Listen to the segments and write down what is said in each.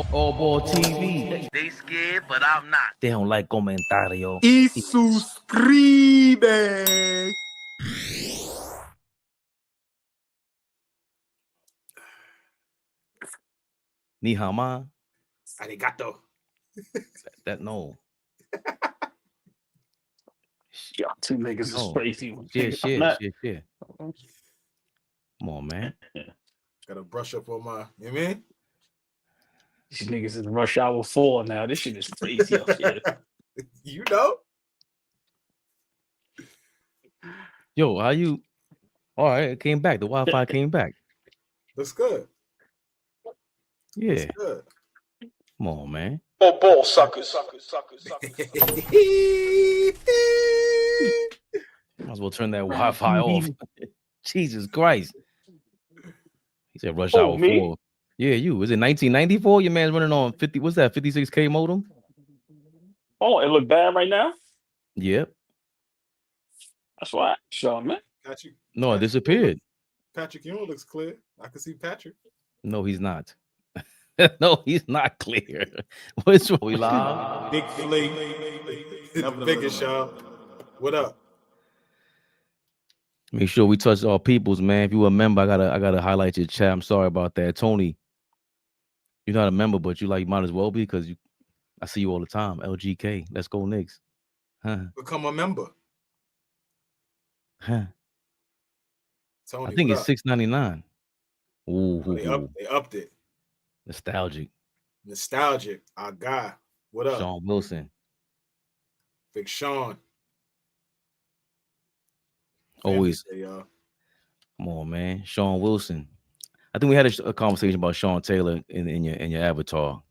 AllBall TV. They scared, but I'm not. They don't like comentario. Y suscribe. Ni hao ma. Arigato. That no. Y'all two niggas is crazy. Shit. Come on, man. Gotta brush up on my, you know what I mean? These niggas is rush hour 4 now. This shit is crazy up here. You know? Yo, how you? All right, it came back. The Wi-Fi came back. Looks good. Yeah. Looks good. Come on, man. AllBall suckers. Might as well turn that Wi-Fi off. Jesus Christ. He said rush hour 4. Yeah, you. Was it 1994? Your man's running on 50. What's that? 56K modem? Oh, it look bad right now? Yep. That's why. Sure, man. Got you. No, it disappeared. Patrick Ewing looks clear. I can see Patrick. No, he's not. No, he's not clear. What's wrong? We live? Big Flea. The biggest, y'all. What up? Make sure we touch our peoples, man. If you a member, I gotta highlight your chat. I'm sorry about that. Tony, you're not a member, but you might as well be because I see you all the time. LGK. Let's go Knicks. Huh. Become a member. Huh. Tony, I think it's $6.99. Ooh, they upped it. Nostalgic. Our guy. What up? Sean Wilson. Big Sean. Always. Come on, man. Sean Wilson. I think we had a conversation about Sean Taylor in your avatar.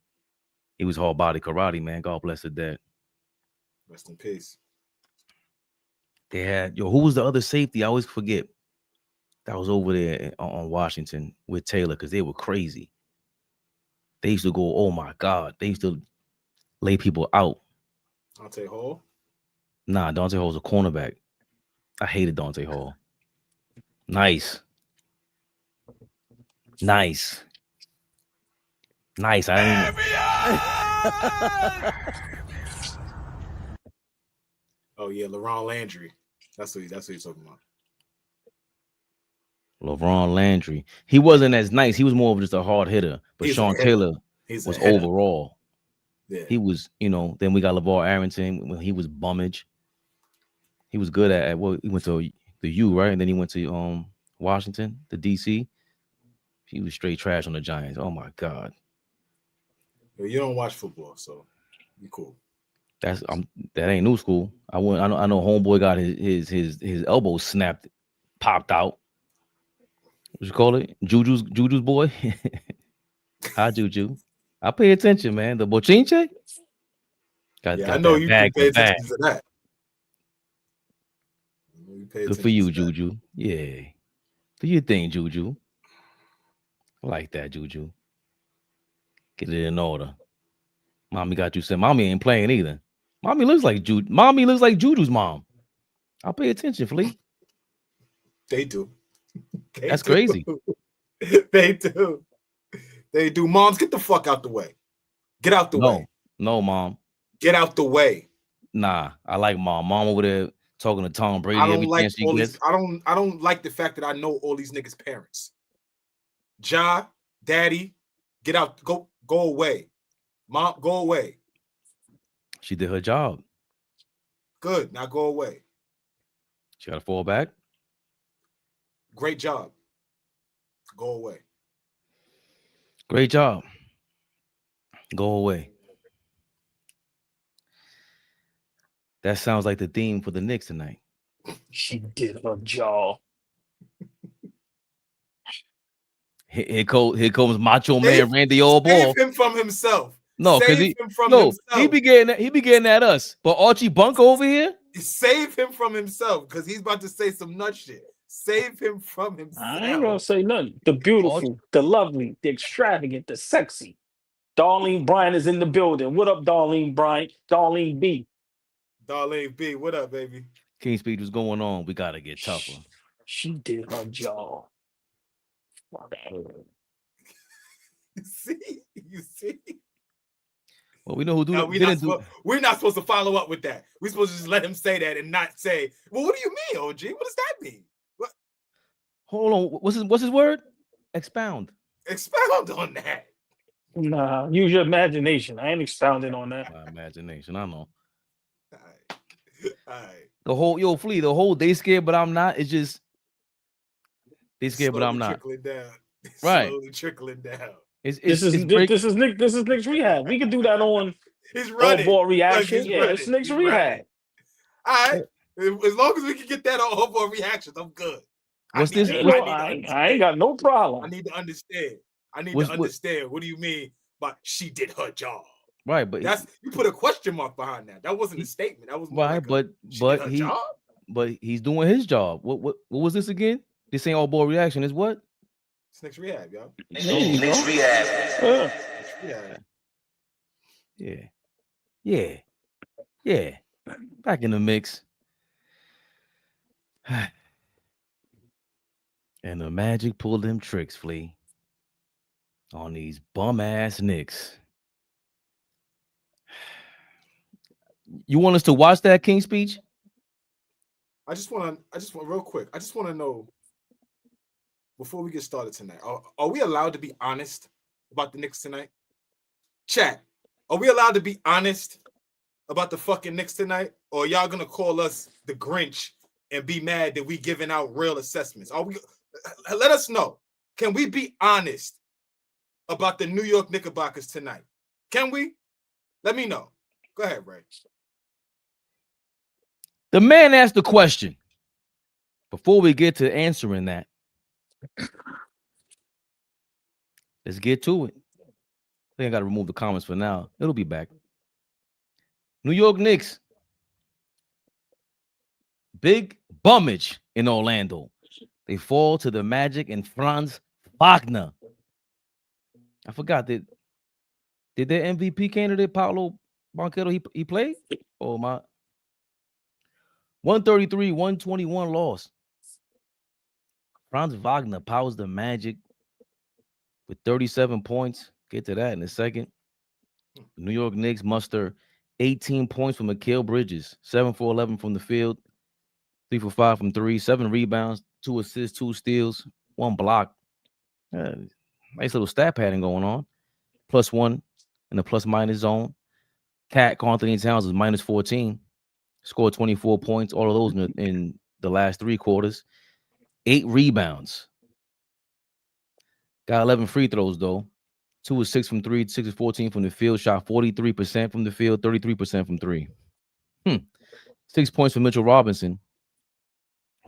He was whole body karate, man. God bless the dead. Rest in peace. They had who was the other safety? I always forget. That was over there on Washington with Taylor because they were crazy. They used to go, oh my God. They used to lay people out. Dante Hall? Nah, Dante Hall's a cornerback. I hated Dante Hall. Nice. I didn't Oh yeah, LaRon Landry. That's what he's talking about. LaRon Landry. He wasn't as nice. He was more of just a hard hitter. But Sean Taylor was overall. Yeah. He was, then we got LeVar Arrington when he was bummage. He was good at he went to the U, right? And then he went to Washington, the DC. He was straight trash on the Giants. Oh my God. You don't watch football, so you cool. That ain't new school. I know homeboy got his elbow snapped, popped out. What you call it? Juju's boy. Hi, Juju. I pay attention, man. The bochinche. Got I know you pay attention to that. Good for you, Juju. Yeah. Do your thing, Juju. I like that, Juju. Get it in order. Mommy got you said. Mommy ain't playing either. Mommy looks like Juju's mom. I'll pay attention, Flea. They do. That's crazy. They do. Moms, get the fuck out the way. Get out the way. No, Mom. Get out the way. Nah, I like Mom. Mom over there talking to Tom Brady. I don't like all these. I don't like the fact that I know all these niggas' parents. Ja, Daddy, get out. Go away. Mom, go away. She did her job. Good. Now go away. She got to fall back. Great job. Go away. Great job. Go away. That sounds like the theme for the Knicks tonight. She did her job. Here comes Macho Man Randy AllBall. Save him from himself. No, because he be getting at us. But Archie Bunker over here, save him from himself because he's about to say some nut shit. Save him from himself. I ain't gonna say nothing. The beautiful, the lovely, the extravagant, the sexy. Darlene Bryant is in the building. What up, Darlene Bryant? Darlene B. Darlene B. What up, baby? King Speed, what's going on? We gotta get tougher. She did her job. You see? Well, we know who No, we're not supposed to follow up with that. We're supposed to just let him say that and not say, well, what do you mean, OG? What does that mean? What? Hold on. What's his word? Expound. Expound on that. Nah, use your imagination. I ain't expounding on that. My imagination. I know. All right. The whole Flea, the whole they scared, but I'm not. It's just they scared, but I'm not. Trickling down. Right. Slowly trickling down. This is Knicks Rehab. We can do that on He's running. All-Ball reaction. He's Yeah, running. it's Knicks He's Rehab. running. All right. As long as we can get that on All-Ball reactions, I'm good. What's this? I ain't got no problem. I need to understand. What do you mean by she did her job? Right, but you put a question mark behind that. That wasn't a statement. That was more right, like but he's doing his job. What was this again? This ain't All-Ball reaction. Is what? It's Knicks Rehab, y'all. Knicks Rehab. Yeah. Back in the mix. And the Magic pulled them tricks, Flea, on these bum ass Knicks. You want us to watch that King speech? I just want real quick. I just want to know before we get started tonight. Are we allowed to be honest about the Knicks tonight? Chat. Are we allowed to be honest about the fucking Knicks tonight? Or are y'all gonna call us the Grinch and be mad that we giving out real assessments? Are we? Let us know. Can we be honest about the New York Knickerbockers tonight? Can we? Let me know. Go ahead, Ray. The man asked the question. Before we get to answering that, let's get to it. I think I got to remove the comments for now. It'll be back. New York Knicks. Big bummage in Orlando. They fall to the Magic and Franz Wagner. I forgot that. Did their MVP candidate Paolo Banchero he played? Oh my. 133-121 loss. Franz Wagner powers the Magic with 37 points. Get to that in a second. New York Knicks muster 18 points from Mikal Bridges, 7 for 11 from the field, 3 for 5 from 3, 7 rebounds, 2 assists, 2 steals, 1 block. Nice little stat pattern going on. +1 in the plus-minus zone. Cat Anthony Towns is -14. Scored 24 points, all of those in the last 3 quarters. 8 rebounds. Got 11 free throws, though. 2 of 6 from 3, 6 of 14 from the field. Shot 43% from the field, 33% from 3. 6 points for Mitchell Robinson.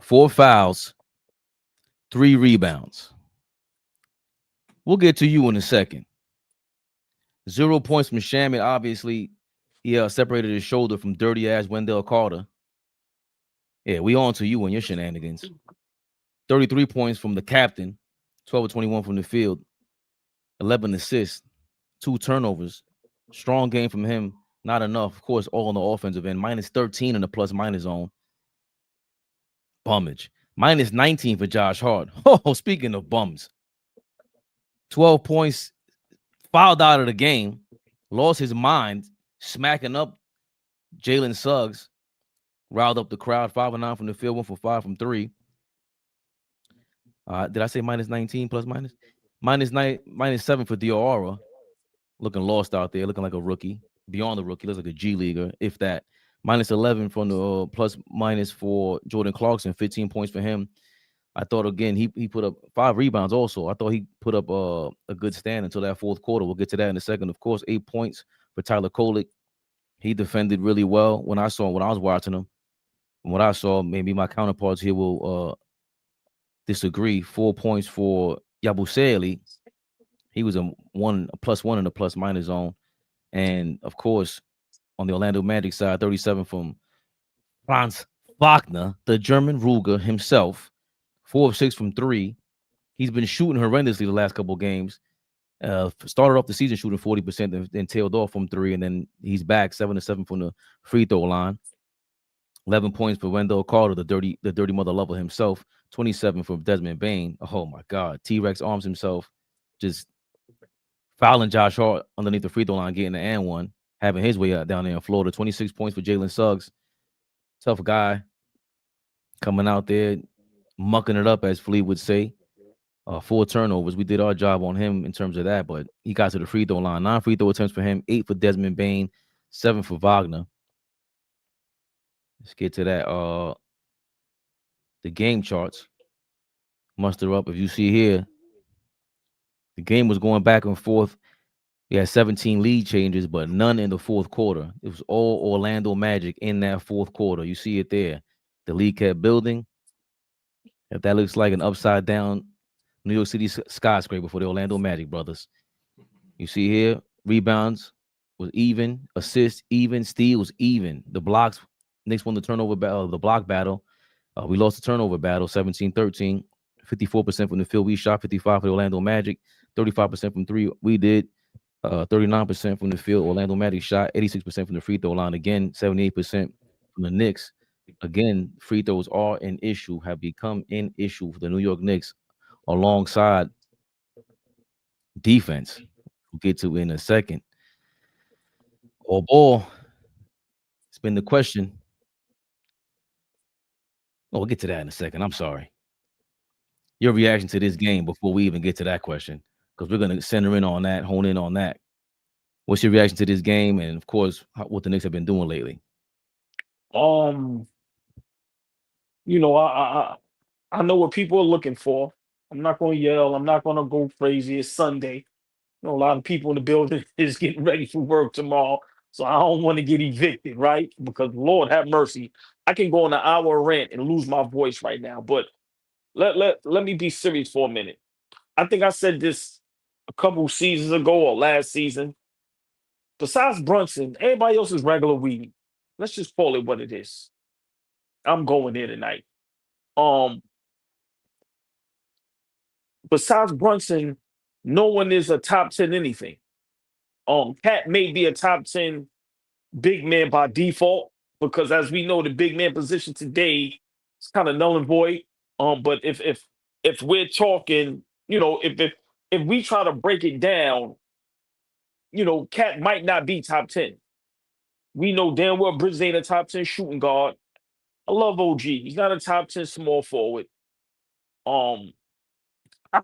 4 fouls, 3 rebounds. We'll get to you in a second. 0 points from Shaman. Obviously, he separated his shoulder from dirty-ass Wendell Carter. Yeah, we on to you and your shenanigans. 33 points from the captain. 12 of 21 from the field. 11 assists. 2 turnovers. Strong game from him. Not enough. Of course, all on the offensive end. -13 in the plus-minus zone. Bummage. -19 for Josh Hart. Oh, speaking of bums. 12 points. Fouled out of the game. Lost his mind. Smacking up Jalen Suggs. Riled up the crowd. 5 of 9 from the field. 1 for 5 from 3. Did I say -19 plus-minus? -7 for Diarra. Looking lost out there. Looking like a rookie. Beyond the rookie. Looks like a G leaguer, if that. -11 from the plus-minus for Jordan Clarkson. 15 points for him. I thought, again, he put up 5 rebounds also. I thought he put up a good stand until that 4th quarter. We'll get to that in a second. Of course, 8 points for Tyler Kolek. He defended really well when I was watching him. From what I saw, maybe my counterparts here will disagree. 4 points for Yabusele. He was a +1 in the plus-minus zone. And, of course, on the Orlando Magic side, 37 from Franz Wagner, the German Ruger himself. 4 of 6 from 3. He's been shooting horrendously the last couple of games. Started off the season shooting 40%, then tailed off from 3, and then he's back 7 of 7 from the free throw line. 11 points for Wendell Carter, the dirty mother lover himself. 27 for Desmond Bane. Oh my God, T-Rex arms himself, just fouling Josh Hart underneath the free throw line, getting the and one. having his way out down there in Florida. 26 points for Jalen Suggs. Tough guy coming out there, mucking it up, as Fleet would say. 4 turnovers. We did our job on him in terms of that, but he got to the free throw line. 9 free throw attempts for him, 8 for Desmond Bane, 7 for Wagner. Let's get to that. The game charts. Muster up. If you see here, the game was going back and forth. We had 17 lead changes, but none in the fourth quarter. It was all Orlando Magic in that fourth quarter. You see it there. The lead kept building. If that looks like an upside down New York City skyscraper for the Orlando Magic brothers. You see here, rebounds was even, assists even, steals even. The blocks, Knicks won the turnover battle, the block battle. We lost the turnover battle, 17-13. 54% from the field we shot, 55% for the Orlando Magic, 35% from three we did, 39% from the field Orlando Magic shot, 86% from the free throw line. Again, 78% from the Knicks. Again, free throws are an issue, have become an issue for the New York Knicks alongside defense. We'll get to in a second. AllBall, it's been the question. Oh, we'll get to that in a second. I'm sorry. Your reaction to this game before we even get to that question, because we're going to center in on that, hone in on that. What's your reaction to this game, and of course, what the Knicks have been doing lately? You know, I know what people are looking for. I'm not going to yell. I'm not going to go crazy. It's Sunday. You know, a lot of people in the building is getting ready for work tomorrow, so I don't want to get evicted, right? Because Lord have mercy, I can go on an hour rant and lose my voice right now. But let me be serious for a minute. I think I said this a couple seasons ago or last season. Besides Brunson, everybody else is regular weed. Let's just call it what it is. I'm going there tonight. Besides Brunson, no one is a top 10 anything. Cat may be a top 10 big man by default, because as we know, the big man position today is kind of null and void. But if we're talking, you know, if we try to break it down, you know, Cat might not be top 10. We know damn well Bridges ain't a top 10 shooting guard. I love OG. He's not a top 10 small forward. Our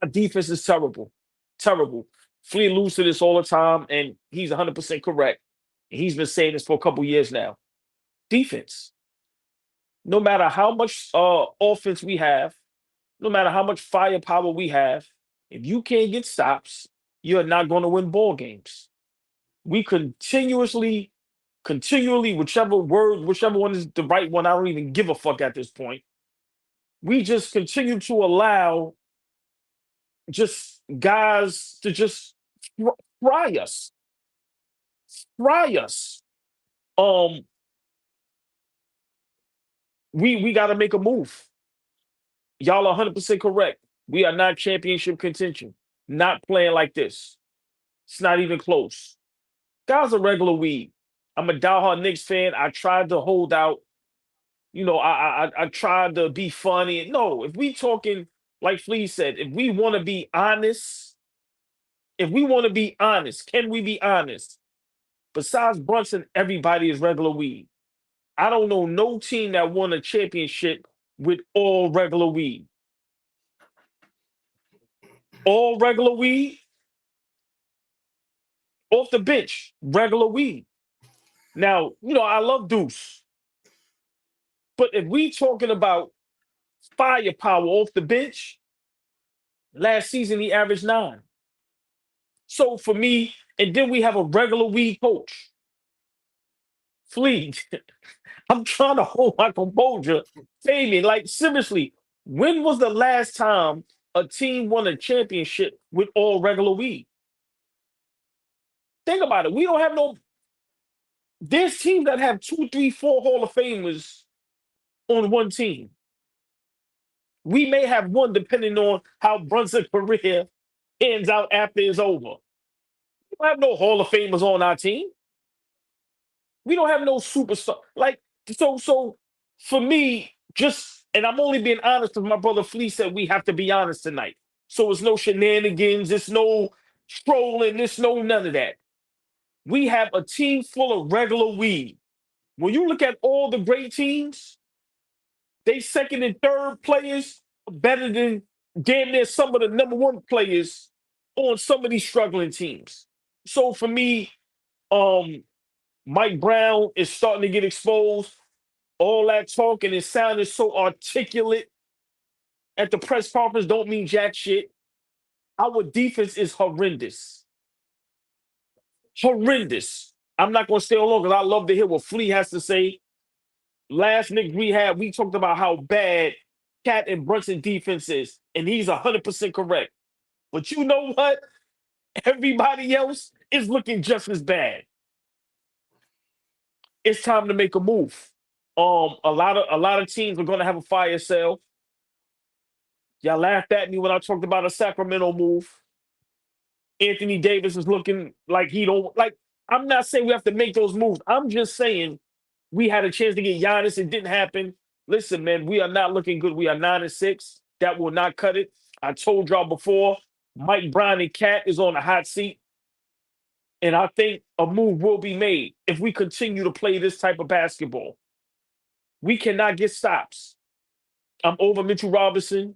defense is terrible. Terrible. Flea alludes to this all the time, and he's 100% correct. He's been saying this for a couple years now. Defense. No matter how much offense we have, no matter how much firepower we have, if you can't get stops, you're not going to win ball games. We continually, whichever one is the right one, I don't even give a fuck at this point. We just continue to allow just guys to just fry us. We got to make a move. Y'all are 100% correct. We are not championship contention. Not playing like this. It's not even close. Guys are regular weed. I'm a diehard Knicks fan. I tried to hold out. You know, I tried to be funny. No, if we talking, like Flea said, if we want to be honest, can we be honest? Besides Brunson, everybody is regular weed. I don't know no team that won a championship with all regular weed. All regular weed. Off the bench, regular weed. Now, you know, I love Deuce. But if we talking about firepower off the bench, last season he averaged 9. So for me, and then we have a regular weed coach. Flea, I'm trying to hold my composure. Fabian, like seriously, when was the last time a team won a championship with all regular weed? Think about it. We don't have no. There's teams that have 2, 3, 4 Hall of Famers on one team. We may have one depending on how Brunson's career ends out after it's over. We don't have no Hall of Famers on our team. We don't have no superstar. Like, so for me, and I'm only being honest because my brother Flea said we have to be honest tonight. So it's no shenanigans, it's no trolling, it's no none of that. we have a team full of regular weed. When you look at all the great teams, they second and third players are better than damn near some of the number one players on some of these struggling teams. So for me, Mike Brown is starting to get exposed. All that talk and his sound is so articulate at the press conference don't mean jack shit. Our defense is horrendous. Horrendous. I'm not going to stay on long because I love to hear what Flea has to say. Last Knicks Rehab, we talked about how bad Cat and Brunson defense is, and he's 100% correct. But you know what? Everybody else is looking just as bad. It's time to make a move. A lot of teams are going to have a fire sale. Y'all laughed at me when I talked about a Sacramento move. Anthony Davis is looking like he don't like. I'm not saying we have to make those moves. I'm just saying we had a chance to get Giannis. It didn't happen. Listen, man, we are not looking good. We are 9-6. That will not cut it. I told y'all before, Mike Brown and Cat is on the hot seat. And I think a move will be made if we continue to play this type of basketball. We cannot get stops. I'm over Mitchell Robinson.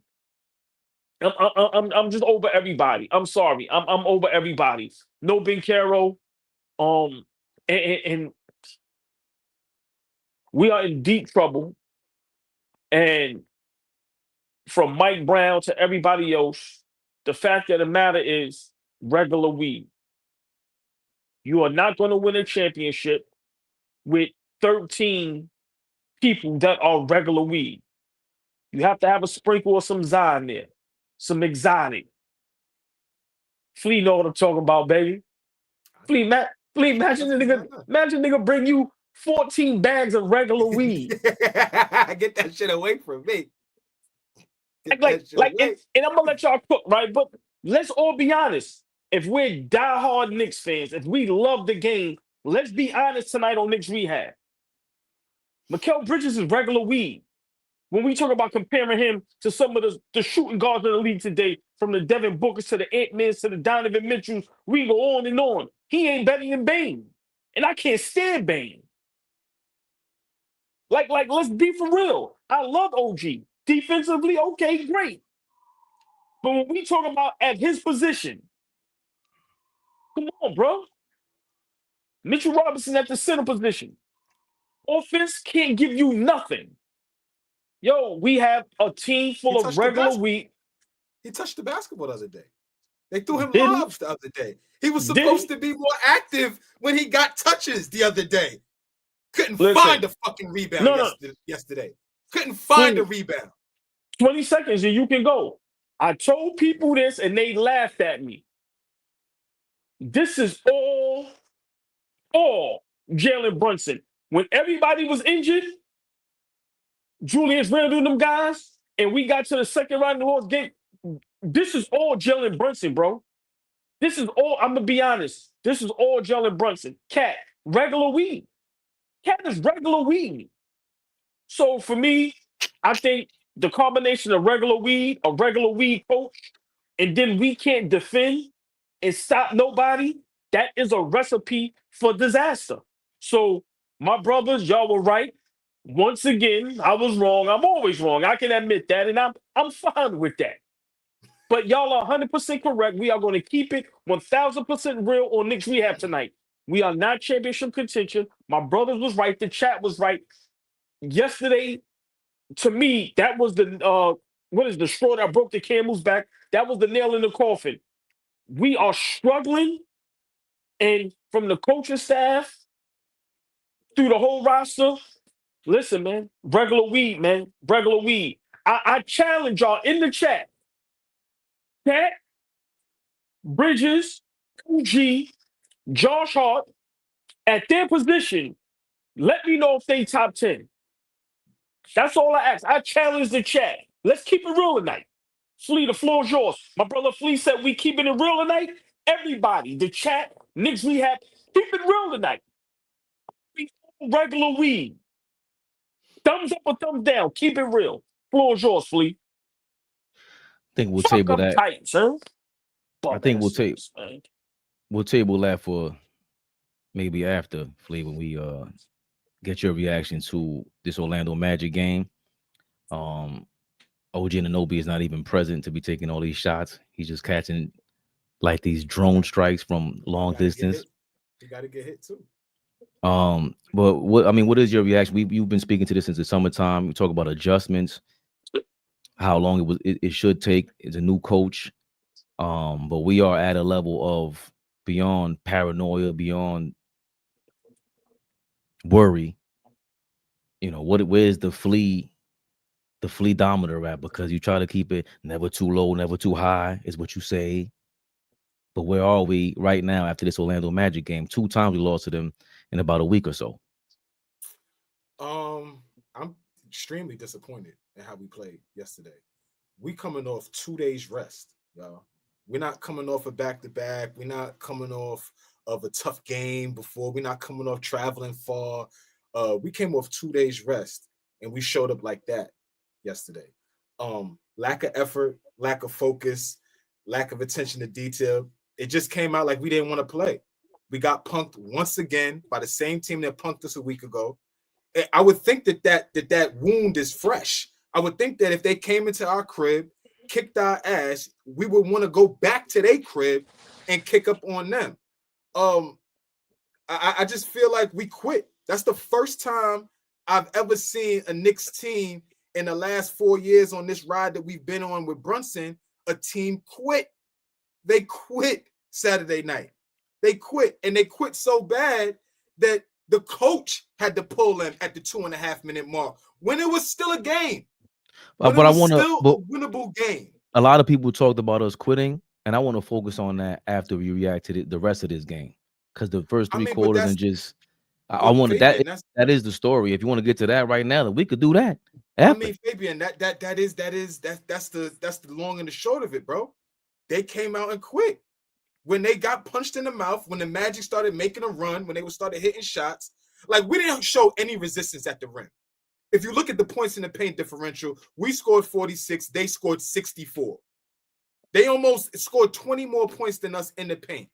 I'm just over everybody. I'm sorry. I'm over everybody. No Ben Caro. And we are in deep trouble. And from Mike Brown to everybody else, the fact of the matter is regular weed. You are not going to win a championship with 13 people that are regular weed. You have to have a sprinkle of some Zion there, some exotic. Flea know what I'm talking about, baby. Flea, imagine nigga bring you 14 bags of regular weed. Get that shit away from me. And I'm gonna let y'all cook, right? But let's all be honest. If we're diehard Knicks fans, if we love the game, let's be honest tonight on Knicks Rehab. Mikal Bridges is regular weed. When we talk about comparing him to some of the shooting guards in the league today, from the Devin Bookers to the Ant-Mans to the Donovan Mitchells, we go on and on. He ain't better than Bane. And I can't stand Bane. Like, let's be for real. I love OG. Defensively, okay, great. But when we talk about at his position, come on, bro. Mitchell Robinson at the center position. Offense can't give you nothing. Yo, we have a team full of regular weed. He touched the basketball the other day. They threw him lobs the other day. He was supposed to be more active when he got touches the other day. Couldn't find a fucking rebound yesterday. Couldn't find a rebound. 20 seconds and you can go. I told people this and they laughed at me. This is all Jalen Brunson. When everybody was injured, Julius Randle and them guys, and we got to the second round of the Horse game, this is all Jalen Brunson, bro. This is all, I'm going to be honest. This is all Jalen Brunson. Cat, regular weed. Cat is regular weed. So for me, I think the combination of regular weed, a regular weed coach, and then we can't defend and stop nobody, that is a recipe for disaster. So my brothers, y'all were right. Once again, I was wrong. I'm always wrong. I can admit that, and I'm fine with that. But y'all are 100% correct. We are going to keep it 1,000% real on Knicks Rehab tonight. We are not championship contention. My brothers was right. The chat was right. Yesterday, to me, that was the straw that broke the camel's back? That was the nail in the coffin. We are struggling, and from the coaching staff through the whole roster, listen, man, regular weed, man, regular weed. I challenge y'all in the chat. Cat, Bridges, OG, Josh Hart, at their position, let me know if they top 10. That's all I ask. I challenge the chat. Let's keep it real tonight. Flea, the floor is yours. My brother Flea said we keeping it real tonight. Everybody, the chat, Knicks Rehab, keep it real tonight. We regular weed. Thumbs up or thumbs down. Keep it real. Floor is yours, Flea. I think we'll table that. Tight, son. I think we'll table that for maybe after Flea when we get your reaction to this Orlando Magic game. OG Anunoby is not even present to be taking all these shots. He's just catching like these drone strikes from long distance. You got to get hit too. But what is your reaction? You've been speaking to this since the summertime. We talk about adjustments, how long it should take. It's a new coach. But we are at a level of beyond paranoia, beyond worry. You know, where's the fleadometer at? Because you try to keep it never too low, never too high, is what you say. But where are we right now after this Orlando Magic game? 2 times we lost to them in about a week or so. I'm extremely disappointed in how we played yesterday. We coming off 2 days rest, y'all. We're not coming off a back-to-back. We're not coming off of a tough game before. We're not coming off traveling far. We came off 2 days rest, and we showed up like that yesterday. Lack of effort, lack of focus, lack of attention to detail. It just came out like we didn't want to play. We got punked once again by the same team that punked us a week ago. I would think that wound is fresh. I would think that if they came into our crib, kicked our ass, we would want to go back to their crib and kick up on them. I just feel like we quit. That's the first time I've ever seen a Knicks team in the last 4 years on this ride that we've been on with Brunson, a team quit. They quit Saturday night. They quit, and they quit so bad that the coach had to pull them at the 2.5 minute mark when it was still a game. But I want to, a winnable game. A lot of people talked about us quitting, and I want to focus on that after we react to the rest of this game, because the first 3 quarters and just I want that is the story. If you want to get to that right now, then we could do that. After. I mean, Fabian, that's the long and the short of it, bro. They came out and quit. When they got punched in the mouth, when the Magic started making a run, when they started hitting shots, like we didn't show any resistance at the rim. If you look at the points in the paint differential, we scored 46, they scored 64. They almost scored 20 more points than us in the paint.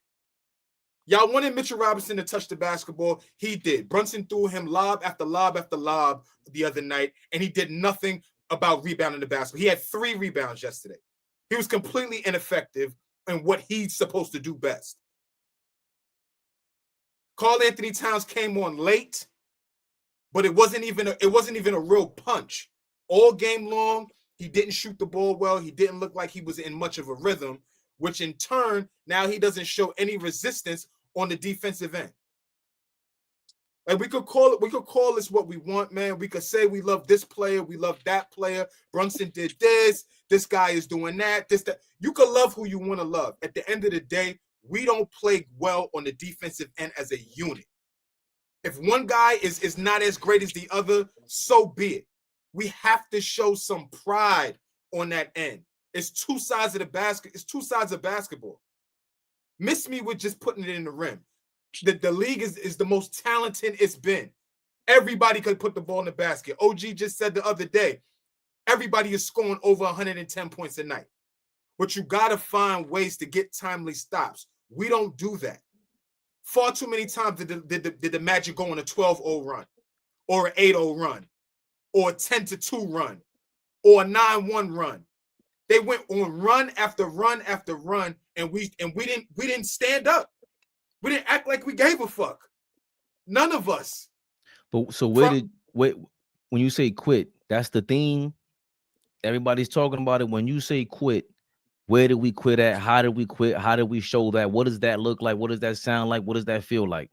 Y'all wanted Mitchell Robinson to touch the basketball. He did. Brunson threw him lob after lob after lob the other night, and he did nothing about rebounding the basketball. He had 3 rebounds yesterday. He was completely ineffective in what he's supposed to do best. Karl-Anthony Towns came on late, but it wasn't even a real punch. All game long, he didn't shoot the ball well. He didn't look like he was in much of a rhythm, which in turn, now he doesn't show any resistance on the defensive end. Like we could call this what we want, man. We could say we love this player, we love that player. Brunson did this guy is doing that, that. You could love who you want to love. At the end of the day, we don't play well on the defensive end as a unit. If one guy is not as great as the other, so be it. We have to show some pride on that end. It's 2 sides of the basket. It's 2 sides of basketball. Miss me with just putting it in the rim. The league is the most talented it's been. Everybody could put the ball in the basket. OG just said the other day, everybody is scoring over 110 points a night. But you got to find ways to get timely stops. We don't do that. Far too many times did the Magic go on a 12-0 run, or an 8-0 run, or a 10-2 run, or a 9-1 run. They went on run after run after run, and we didn't stand up. We didn't act like we gave a fuck. None of us. But so when you say quit, that's the theme. Everybody's talking about it. When you say quit, where did we quit at? How did we quit? How did we show that? What does that look like? What does that sound like? What does that feel like?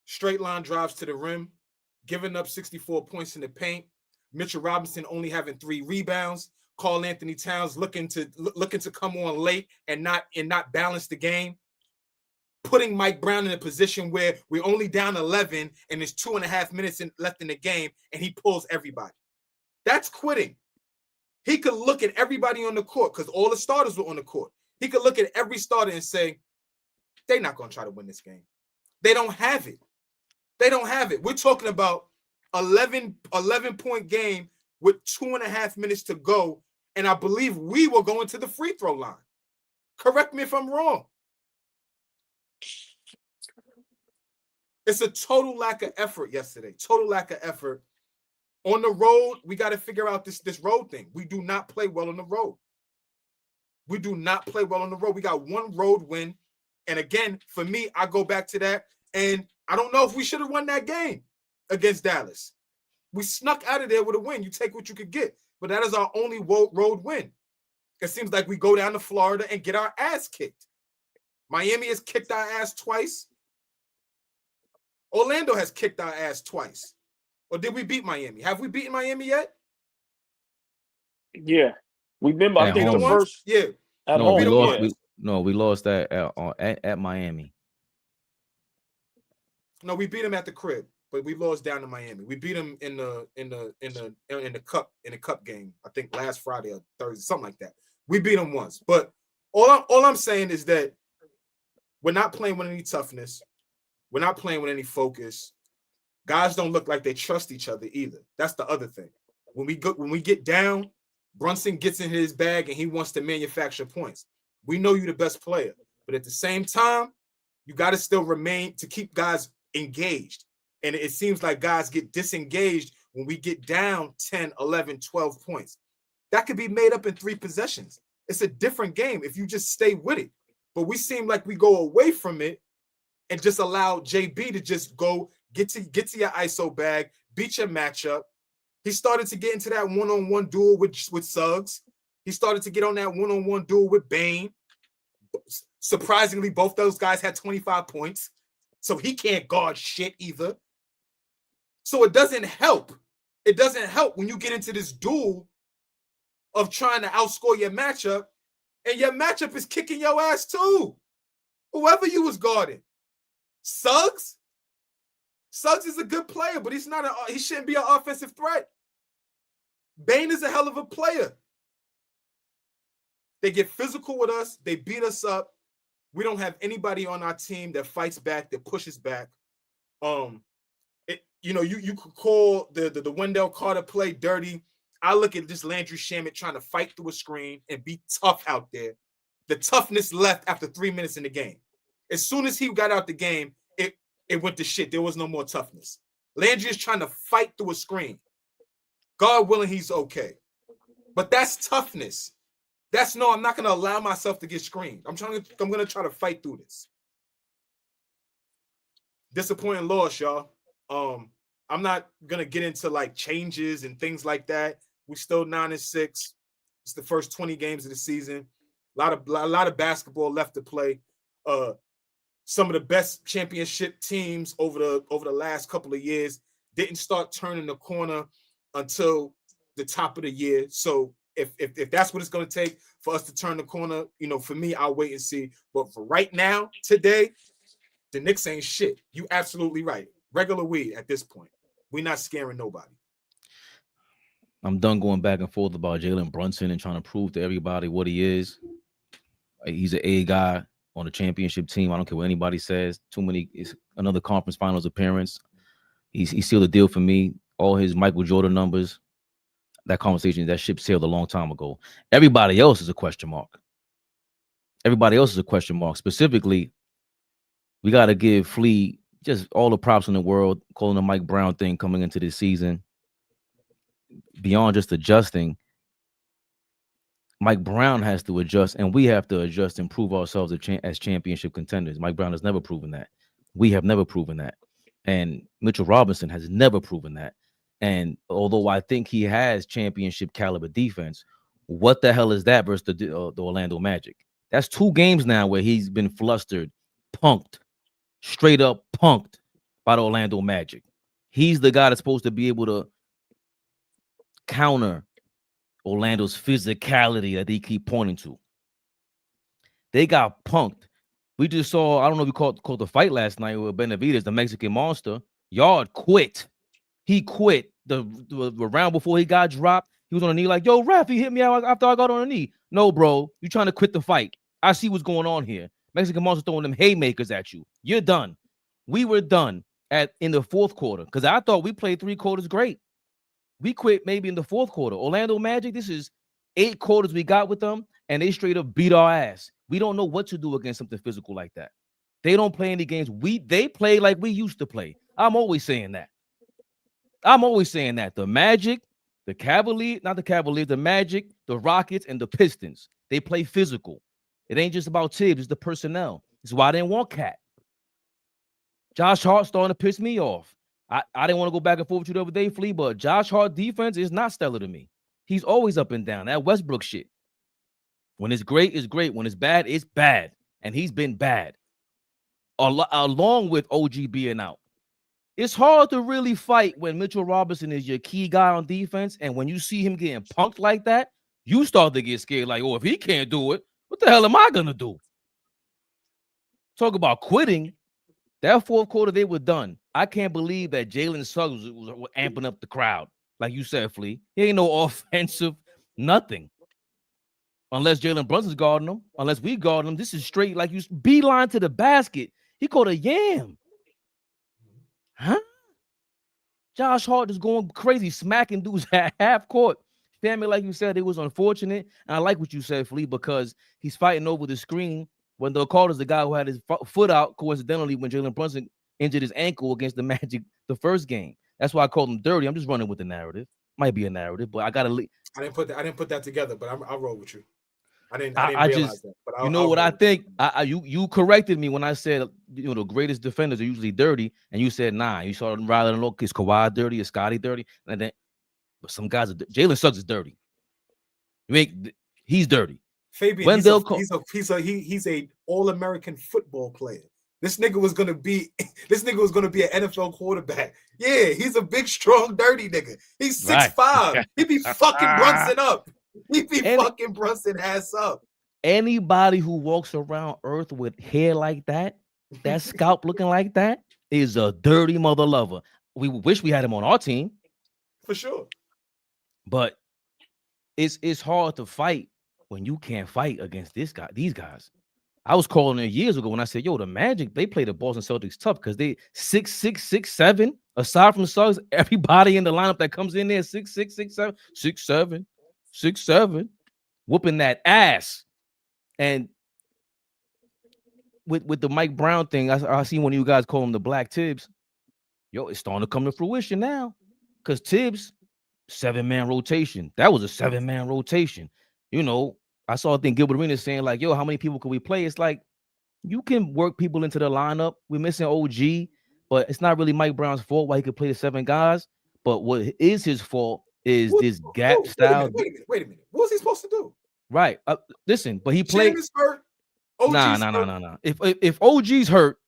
Straight line drives to the rim, giving up 64 points in the paint. Mitchell Robinson only having 3 rebounds. Karl-Anthony Towns looking to come on late and not balance the game. Putting Mike Brown in a position where we're only down 11 and there's 2.5 minutes left in the game, and he pulls everybody. That's quitting. He could look at everybody on the court because all the starters were on the court. He could look at every starter and say, they're not going to try to win this game. They don't have it. They don't have it. We're talking about 11-point game with 2.5 minutes to go, and I believe we were going to the free throw line. Correct me if I'm wrong. It's a total lack of effort yesterday. Total lack of effort. On the road, we got to figure out this road thing. We do not play well on the road. We do not play well on the road. We got one road win. And again, for me, I go back to that. And I don't know if we should have won that game against Dallas. We snuck out of there with a win. You take what you could get. But that is our only road win. It seems like we go down to Florida and get our ass kicked. Miami has kicked our ass twice. Orlando has kicked our ass twice. Or did we beat Miami? Have we beaten Miami yet? Yeah. We remember, I think the first. Yeah. At no, home. We lost that at Miami. No, we beat them at the crib, but we lost down to Miami. We beat them in the cup game. I think last Friday or Thursday, something like that. We beat them once. But all I'm saying is that we're not playing with any toughness. We're not playing with any focus. Guys don't look like they trust each other either. That's the other thing. When we get down, Brunson gets in his bag and he wants to manufacture points. We know you're the best player, but at the same time, you got to still remain to keep guys engaged. And it seems like guys get disengaged when we get down 10, 11, 12 points. That could be made up in 3 possessions. It's a different game if you just stay with it. But we seem like we go away from it and just allow JB to just go get to your ISO bag, beat your matchup. He started to get into that one-on-one duel with Suggs. He started to get on that one-on-one duel with Bane. Surprisingly, both those guys had 25 points. So he can't guard shit either. So it doesn't help. It doesn't help when you get into this duel of trying to outscore your matchup, and your matchup is kicking your ass too. Whoever you was guarding. Suggs is a good player, but he shouldn't be an offensive threat. Bane is a hell of a player. They get physical with us. They beat us up. We don't have anybody on our team that fights back, that pushes back. You could call the Wendell Carter play dirty. I look at this Landry Shamet trying to fight through a screen and be tough out there. The toughness left after 3 minutes in the game. As soon as he got out the game, it went to shit. There was no more toughness. Landry is trying to fight through a screen. God willing, he's okay. But that's toughness. I'm not going to allow myself to get screened. I'm going to try to fight through this. Disappointing loss, y'all. I'm not going to get into like changes and things like that. We're still 9-6. It's the first 20 games of the season. A lot of basketball left to play. Some of the best championship teams over the last couple of years didn't start turning the corner until the top of the year. So if that's what it's going to take for us to turn the corner, for me, I'll wait and see. But for right now, today, the Knicks ain't shit. You absolutely right. Regular weed at this point. We're not scaring nobody. I'm done going back and forth about Jalen Brunson and trying to prove to everybody what he is. He's an A guy on a championship team. I don't care what anybody says. It's another conference finals appearance. He sealed the deal for me. All his Michael Jordan numbers. That ship sailed a long time ago. Everybody else is a question mark. Specifically, we got to give Flea just all the props in the world, calling the Mike Brown thing coming into this season. Beyond just adjusting, Mike Brown has to adjust, and we have to adjust and prove ourselves as championship contenders. Mike Brown has never proven that. We have never proven that. And Mitchell Robinson has never proven that. And although I think he has championship caliber defense, what the hell is that versus the Orlando Magic? That's 2 games now where he's been flustered, punked, straight up punked by the Orlando Magic. He's the guy that's supposed to be able to counter Orlando's physicality that they keep pointing to. They got punked. We just saw, I don't know if you called the fight last night with Benavidez, the Mexican monster. Yard quit. He quit the round before he got dropped. He was on a knee like, yo, ref, he hit me out after I got on a knee. No, bro, you trying to quit the fight. I see what's going on here. Mexican monster throwing them haymakers at you. You're done. We were done in the 4th quarter because I thought we played 3 quarters great. We quit maybe in the 4th quarter. Orlando Magic, this is 8 quarters we got with them, and they straight up beat our ass. We don't know what to do against something physical like that. They don't play any games. They play like we used to play. I'm always saying that. The Magic, the Cavaliers, not the Cavaliers, the Magic, the Rockets, and the Pistons. They play physical. It ain't just about Tibbs, it's the personnel. It's why I didn't want Cat. Josh Hart starting to piss me off. I didn't want to go back and forth with you the other day, Flea, but Josh Hart defense is not stellar to me. He's always up and down. That Westbrook shit. When it's great, it's great. When it's bad, it's bad. And he's been bad. Along with OG being out. It's hard to really fight when Mitchell Robinson is your key guy on defense. And when you see him getting punked like that, you start to get scared. Like, oh, if he can't do it, what the hell am I going to do? Talk about quitting. That fourth quarter, they were done. I can't believe that Jalen Suggs was amping up the crowd. Like you said, Flea. He ain't no offensive, nothing. Unless Jalen Brunson's guarding him. Unless we guard him. This is straight like you beeline to the basket. He caught a yam. Huh? Josh Hart is going crazy, smacking dudes at half court. Family, like you said, it was unfortunate. And I like what you said, Flea, because he's fighting over the screen. When the call is the guy who had his foot out, coincidentally, when Jalen Brunson injured his ankle against the Magic the first game. That's why I called him dirty. I'm just running with the narrative. Might be a narrative, but I gotta. I didn't put that together, but I'll roll with you. I didn't realize that. But you know what I think? You corrected me when I said the greatest defenders are usually dirty, and you said nah. You saw rather than look, is Kawhi dirty? Is Scotty dirty? And then, but some guys are Jalen Suggs is dirty. He's dirty. Fabian, he's a all-American football player. This nigga was gonna be an NFL quarterback. Yeah, he's a big, strong, dirty nigga. He's 6'5". He be fucking Brunson up. He be fucking Brunson ass up. Anybody who walks around Earth with hair like that scalp looking like that, is a dirty mother lover. We wish we had him on our team. For sure. But it's hard to fight when you can't fight against these guys. I was calling it years ago when I said, yo, the Magic, they play the Boston Celtics tough because they 6'6", 6'7". Aside from Suggs, everybody in the lineup that comes in there 6'6", 6'7", 6'7", 6'7", whooping that ass. And with the Mike Brown thing, I see one of you guys call him the Black Tibbs. Yo, it's starting to come to fruition now. Because Tibbs, 7-man rotation. That was a 7-man rotation. You know, I saw a thing Gilbert Arenas saying, like, yo, how many people can we play? It's like, you can work people into the lineup. We're missing OG, but it's not really Mike Brown's fault why he could play the 7 guys. But what is his fault is this gap style. Wait a minute. What was he supposed to do? Right. Listen, but he played. James hurt. OG's Nah. If OG's hurt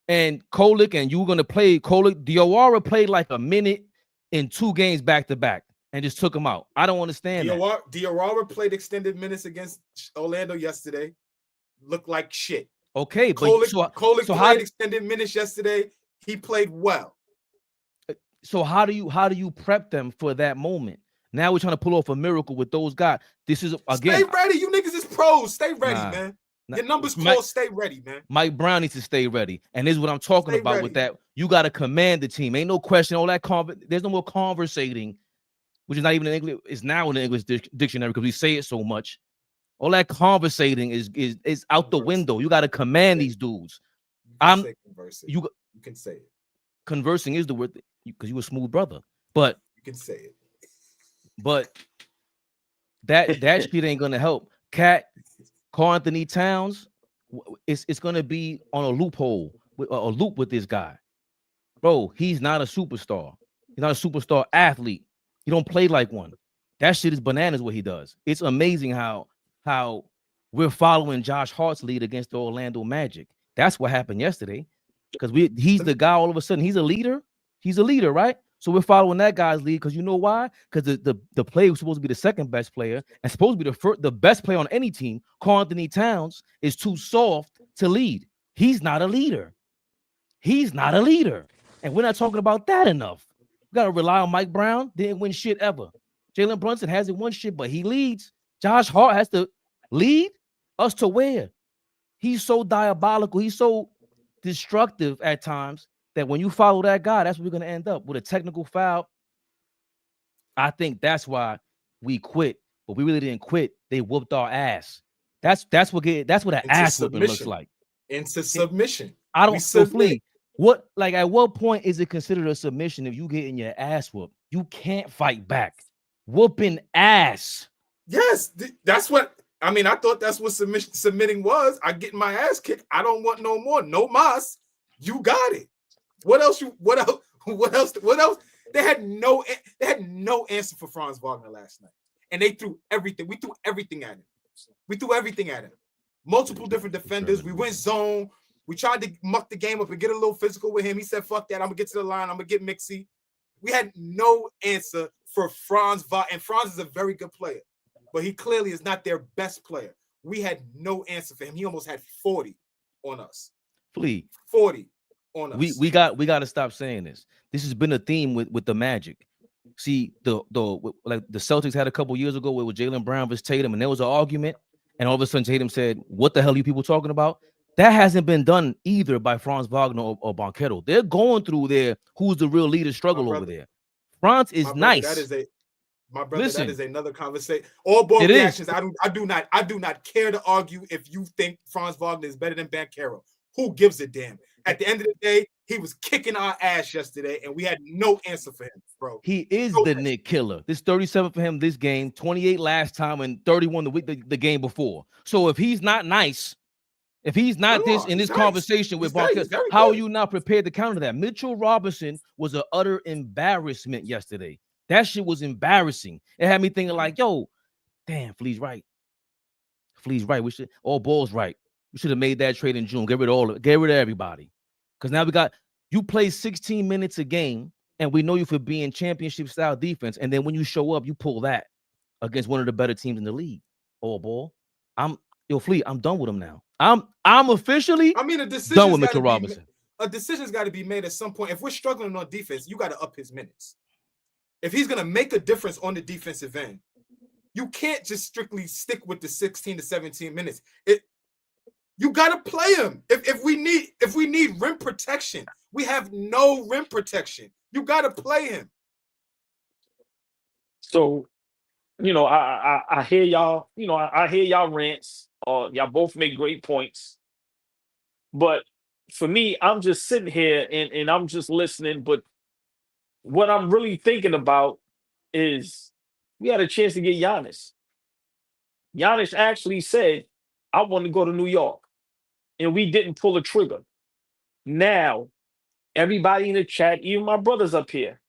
and Kolick and you're gonna play Kolick, Diawara played like a minute in 2 games back to back and just took him out. I don't understand. Diawara played extended minutes against Orlando yesterday. Looked like shit. Okay, but Kolick played extended minutes yesterday. He played well. So how do you prep them for that moment? Now we're trying to pull off a miracle with those guys. This is again. Stay ready, you niggas is pros. Stay ready, man. Your numbers close. Stay ready, man. Mike Brown needs to stay ready, and this is what I'm talking about with that. You got to command the team. Ain't no question. All that there's no more conversating, which is not even in English. It's now in the English dictionary because we say it so much. All that conversating is out the window. You got to command these dudes. You can say it. Conversing is the word because you a smooth brother, but you can say it. But that shit ain't gonna help. Cat, Karl Anthony Towns, it's gonna be on a loophole, a loop with this guy, bro. He's not a superstar. He's not a superstar athlete. He don't play like one. That shit is bananas. What he does. It's amazing how we're following Josh Hart's lead against the Orlando Magic. That's what happened yesterday. Because he's the guy. All of a sudden, he's a leader. He's a leader, right? So we're following that guy's lead because you know why? Because the player who's supposed to be the second best player and supposed to be the best player on any team, Karl Anthony Towns, is too soft to lead. He's not a leader. He's not a leader. And we're not talking about that enough. We got to rely on Mike Brown. Didn't win shit ever. Jalen Brunson hasn't won shit, but he leads. Josh Hart has to lead us to where? He's so diabolical. He's so destructive at times that when you follow that guy, that's what we're going to end up with a technical foul. I think that's why we quit, but we really didn't quit. They whooped our ass. That's what an ass whooping looks like. into submission. I We don't so submit. Flea. What like at what point is it considered a submission if you getting your ass whooped? You can't fight back. Whooping ass. Yes, that's what I mean. I thought that's what submitting was. I get my ass kicked. I don't want no more. No mas. You got it. What else? What else? They had no answer for Franz Wagner last night, and they threw everything. We threw everything at him. Multiple different defenders. We went zone. We tried to muck the game up and get a little physical with him. He said, "Fuck that. I'm gonna get to the line. I'm gonna get mixy." We had no answer for Franz Wagner, and Franz is a very good player, but he clearly is not their best player. We had no answer for him. He almost had 40 on us. Flea. 40 on us. We got to stop saying this. This has been a theme with the Magic. See, the Celtics had a couple years ago with Jaylen Brown versus Tatum, and there was an argument, and all of a sudden Tatum said, "What the hell are you people talking about?" That hasn't been done either by Franz Wagner or Banchero. They're going through their who's the real leader struggle over there. Franz is nice. My brother, that is another conversation. All ball reactions. I do not care to argue if you think Franz Wagner is better than Banchero. Who gives a damn? At the end of the day, he was kicking our ass yesterday, and we had no answer for him, bro. He is the Knick killer. This 37 for him this game, 28 last time, and 31 the game before. So if he's not nice, if he's not in this conversation with Banchero, how are you not prepared to counter that? Mitchell Robinson was an utter embarrassment yesterday. That shit was embarrassing. It had me thinking like, yo, damn, Flea's right. We should AllBall's right. We should have made that trade in June. Get rid of everybody. Because now you play 16 minutes a game, and we know you for being championship style defense. And then when you show up, you pull that against one of the better teams in the league. AllBall. Flea, I'm done with him now. I'm officially done with Mitchell Robinson. A decision's got to be made at some point. If we're struggling on defense, you got to up his minutes. If he's going to make a difference on the defensive end, you can't just strictly stick with the 16 to 17 minutes. You got to play him. If we need rim protection, we have no rim protection. You got to play him. So, I hear y'all. I hear y'all rants. Y'all both make great points. But for me, I'm just sitting here and I'm just listening. But what I'm really thinking about is we had a chance to get Giannis. Giannis actually said, "I want to go to New York." And we didn't pull the trigger. Now, everybody in the chat, even my brothers up here,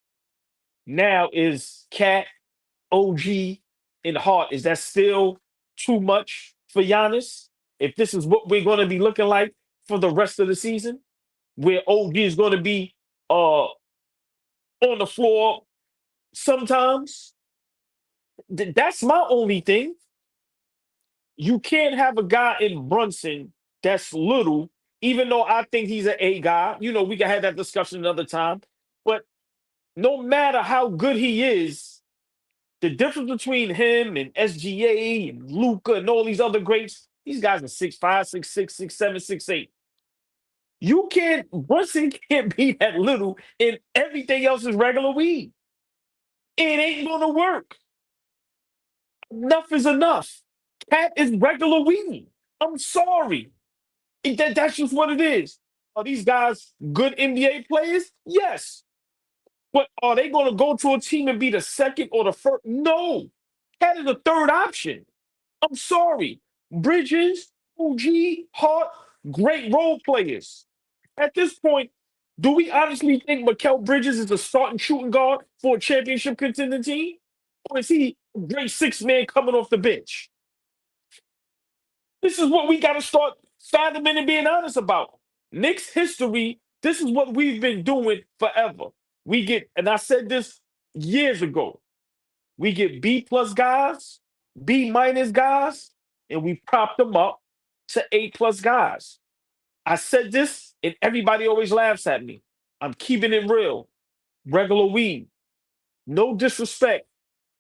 now is Cat, OG, and Hart. Is that still too much for Giannis? If this is what we're going to be looking like for the rest of the season, where OG is going to be on the floor sometimes, that's my only thing. You can't have a guy in Brunson that's little, even though I think he's an A guy. We can have that discussion another time. But no matter how good he is, the difference between him and SGA and Luka and all these other greats, these guys are 6'5", 6'6", 6'7", 6'8". Brunson can't be that little and everything else is regular weed. It ain't gonna work. Enough is enough. Cat is regular weed. I'm sorry. That's just what it is. Are these guys good NBA players? Yes. But are they going to go to a team and be the second or the first? No. Cat is the third option. I'm sorry. Bridges, OG, Hart, great role players. At this point, do we honestly think Mikal Bridges is a starting shooting guard for a championship contending team? Or is he a great six-man coming off the bench? This is what we got to start fathoming and being honest about. Knicks history, this is what we've been doing forever. We get, and I said this years ago, we get B-plus guys, B-minus guys, and we prop them up to A-plus guys. I said this, and everybody always laughs at me. I'm keeping it real. Regular weed. No disrespect.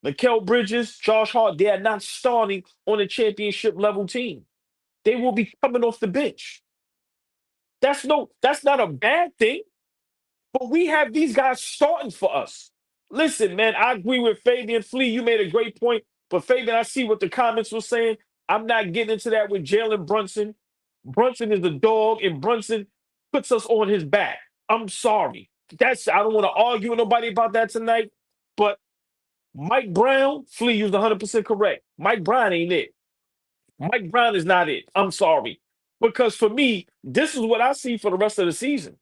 Mikal Bridges, Josh Hart, they are not starting on a championship level team. They will be coming off the bench. That's not a bad thing. But we have these guys starting for us. Listen, man, I agree with Fabian. Flea, you made a great point. But Fabian, I see what the comments were saying. I'm not getting into that with Jalen Brunson. Brunson is the dog, and Brunson puts us on his back. I'm sorry. I don't want to argue with nobody about that tonight, but Mike Brown, Flea, you was 100% correct. Mike Brown ain't it. Mike Brown is not it. I'm sorry. Because for me, this is what I see for the rest of the season.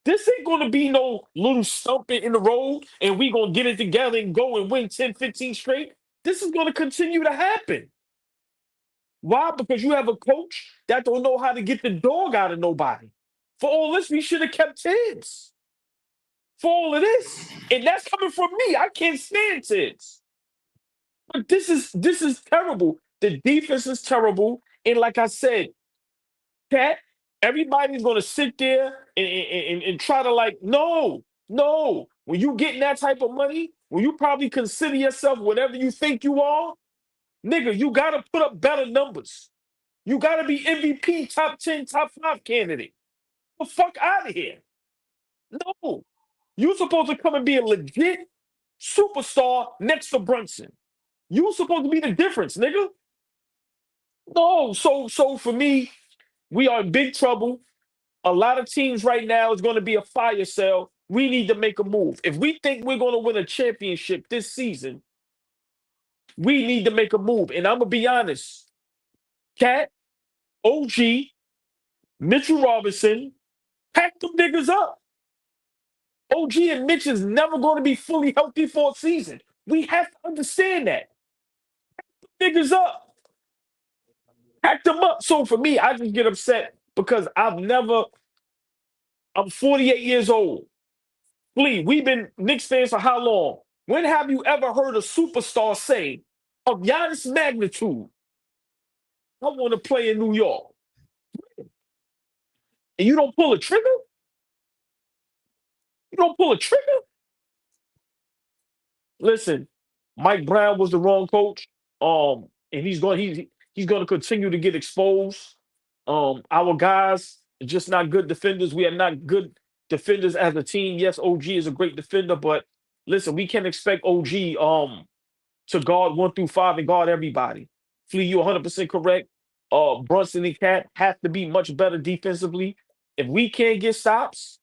This ain't going to be no little stumping in the road and we going to get it together and go and win 10, 15 straight. This is going to continue to happen. Why? Because you have a coach that don't know how to get the dog out of nobody. For all this, we should have kept THIBS. For all of this. And that's coming from me. I can't stand THIBS. But this is terrible. The defense is terrible. And like I said, Cat, everybody's going to sit there and try to like, no. When you getting that type of money, when you probably consider yourself whatever you think you are, nigga, you got to put up better numbers. You got to be MVP, top 10, top 5 candidate. Get the fuck out of here. No. You're supposed to come and be a legit superstar next to Brunson. You're supposed to be the difference, nigga. No. So for me, we are in big trouble. A lot of teams right now is going to be a fire sale. We need to make a move. If we think we're going to win a championship this season, we need to make a move. And I'm going to be honest. Cat, OG, Mitchell Robinson, pack them niggas up. OG and Mitch is never going to be fully healthy for a season. We have to understand that. Pack them niggas up. Pack them up. So for me, I just get upset because I'm 48 years old. Lee, we've been Knicks fans for how long? When have you ever heard a superstar say, of Giannis' magnitude, I want to play in New York? And you don't pull a trigger? You don't pull a trigger? Listen, Mike Brown was the wrong coach. And he's going to continue to get exposed. Our guys are just not good defenders. We are not good defenders as a team. Yes, OG is a great defender, but listen, we can't expect OG to guard 1 through 5 and guard everybody. Flea, you 100% correct. Brunson and Cat have to be much better defensively. If we can't get stops,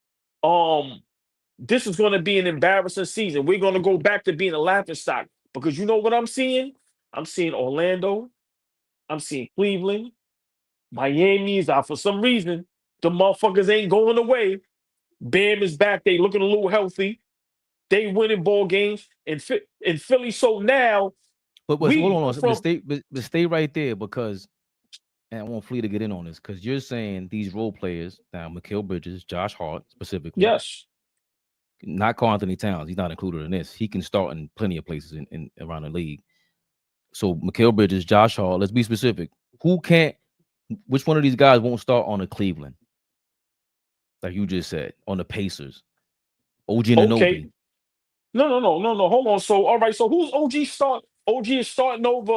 this is going to be an embarrassing season. We're going to go back to being a laughingstock because you know what I'm seeing? I'm seeing Orlando. I'm seeing Cleveland. Miami's out for some reason. The motherfuckers ain't going away. Bam is back. They looking a little healthy. They winning ball games in Philly. So now, but hold on, stay right there because, and I want Flea to get in on this because you're saying these role players now, Mikal Bridges, Josh Hart specifically. Yes. Not Karl Anthony Towns. He's not included in this. He can start in plenty of places in around the league. So Mikal Bridges, Josh Hart. Let's be specific. Which one of these guys won't start on the Cleveland? Like you just said, on the Pacers. OG Anunoby. Okay. No. Hold on. So, all right. So, who's OG start? OG is starting over.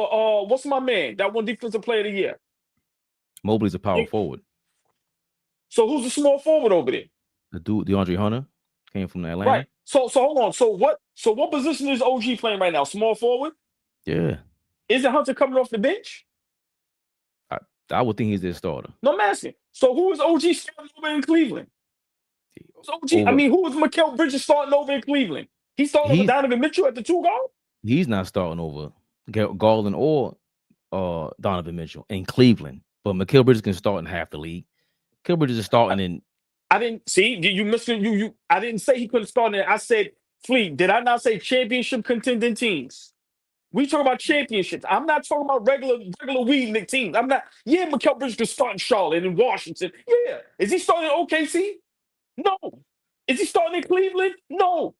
What's my man? That one defensive player of the year. Mobley's a power forward. So, who's the small forward over there? The dude, DeAndre Hunter, came from Atlanta. Right. So hold on. So what position is OG playing right now? Small forward. Yeah. Isn't Hunter coming off the bench? I would think he's their starter. No, I'm asking. So who is OG starting over in Cleveland? Who is Mikal Bridges starting over in Cleveland? He's starting over Donovan Mitchell at the 2 guard? He's not starting over Garland or Donovan Mitchell in Cleveland. But Mikal Bridges can start in half the league. Mikal Bridges is starting in. I didn't see you missed it. You I didn't say he couldn't start in. I said, Flea, did I not say championship contending teams? We talking about championships. I'm not talking about regular weed teams. I'm not. Yeah, Mikal Bridges can start in Charlotte and Washington. Yeah. Is he starting in OKC? No. Is he starting in Cleveland? No.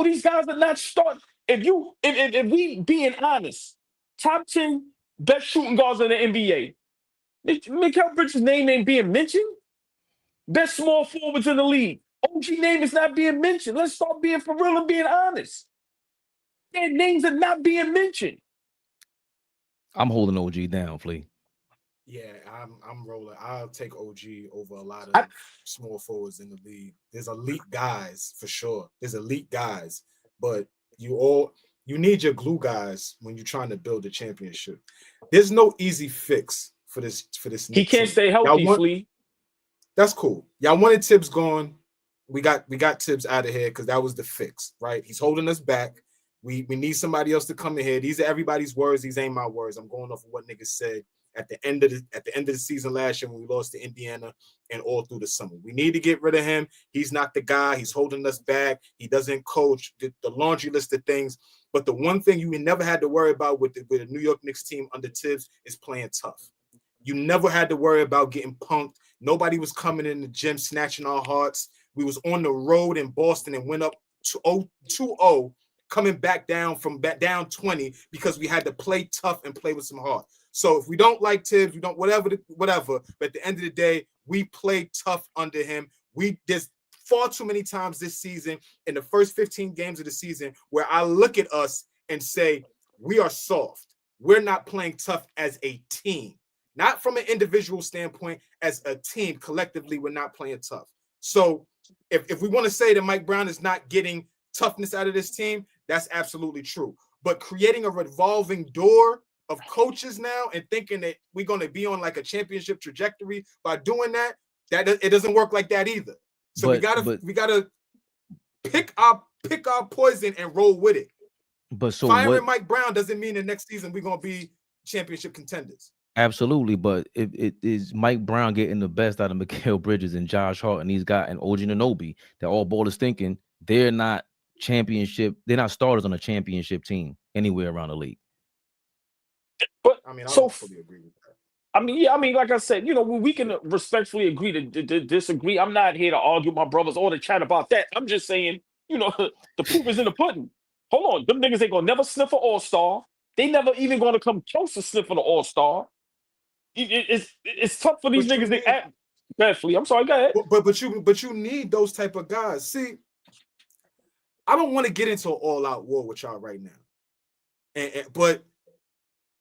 These guys are not starting. If we being honest, top 10 best shooting guards in the NBA. Mikal Bridges' name ain't being mentioned. Best small forwards in the league. OG name is not being mentioned. Let's start being for real and being honest. Their names are not being mentioned. I'm holding OG down, Flea. Yeah, I'm rolling. I'll take OG over a lot of small forwards in the league. There's elite guys for sure. But you need your glue guys when you're trying to build a championship. There's no easy fix for this He Knicks can't team. stay healthy, Flea. That's cool. Y'all wanted Tibbs gone. We got Tibbs out of here because that was the fix, right? He's holding us back. We need somebody else to come in here. These are everybody's words. These ain't my words. I'm going off of what niggas said at the end of the season last year when we lost to Indiana and all through the summer. We need to get rid of him. He's not the guy. He's holding us back. He doesn't coach. The laundry list of things. But the one thing you never had to worry about with the New York Knicks team under Tibbs is playing tough. You never had to worry about getting punked. Nobody was coming in the gym snatching our hearts. We was on the road in Boston and went up 2-0, coming back down from down 20 because we had to play tough and play with some heart. So if we don't like Tibbs, we don't whatever. But at the end of the day, we played tough under him. There's far too many times this season in the first 15 games of the season where I look at us and say we are soft. We're not playing tough as a team. Not from an individual standpoint, as a team, collectively, we're not playing tough. So if we want to say that Mike Brown is not getting toughness out of this team, that's absolutely true. But creating a revolving door of coaches now and thinking that we're going to be on like a championship trajectory by doing that it doesn't work like that either. So we gotta pick our poison and roll with it. But so firing Mike Brown doesn't mean that next season we're going to be championship contenders. Absolutely, but it is Mike Brown getting the best out of Mikal Bridges and Josh Hart and these guys and OG Anunoby that AllBall is thinking they're not starters on a championship team anywhere around the league. But I mean, I don't fully agree with that. I mean, like I said, we can respectfully agree to disagree. I'm not here to argue with my brothers or to chat about that. I'm just saying, the proof is in the pudding. Hold on, them niggas ain't gonna never sniff an All-Star. They never even gonna come close to sniffing an All-Star. It's tough for these niggas to act badly. I'm sorry, go ahead. But you need those type of guys. See, I don't want to get into an all-out war with y'all right now. But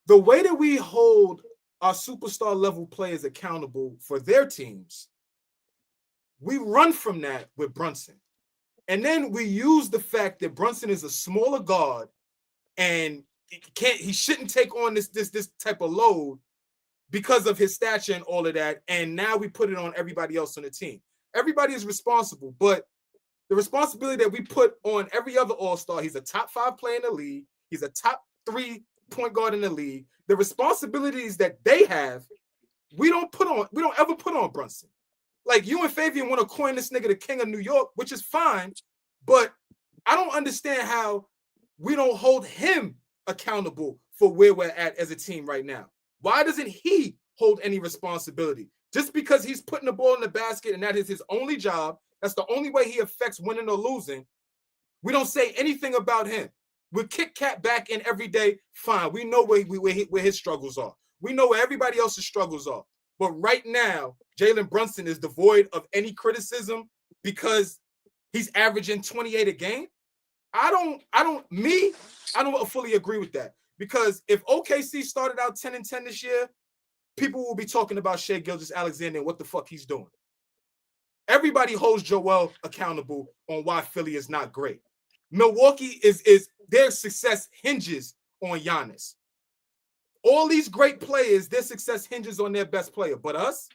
the way that we hold our superstar level players accountable for their teams, we run from that with Brunson. And then we use the fact that Brunson is a smaller guard and he shouldn't take on this type of load because of his stature and all of that. And now we put it on everybody else on the team. Everybody is responsible, but the responsibility that we put on every other All-Star, he's a top 5 player in the league. He's a top 3 point guard in the league. The responsibilities that they have, we don't ever put on Brunson. Like, you and Fabian want to coin this nigga the king of New York, which is fine, but I don't understand how we don't hold him accountable for where we're at as a team right now. Why doesn't he hold any responsibility? Just because he's putting the ball in the basket and that is his only job, that's the only way he affects winning or losing, we don't say anything about him. We kick Cat back in every day, fine. We know where his struggles are. We know where everybody else's struggles are. But right now, Jalen Brunson is devoid of any criticism because he's averaging 28 a game. I don't fully agree with that. Because if OKC started out 10-10 this year, people will be talking about Shai Gilgeous-Alexander and what the fuck he's doing. Everybody holds Joel accountable on why Philly is not great. Milwaukee is their success hinges on Giannis. All these great players, their success hinges on their best player. But us,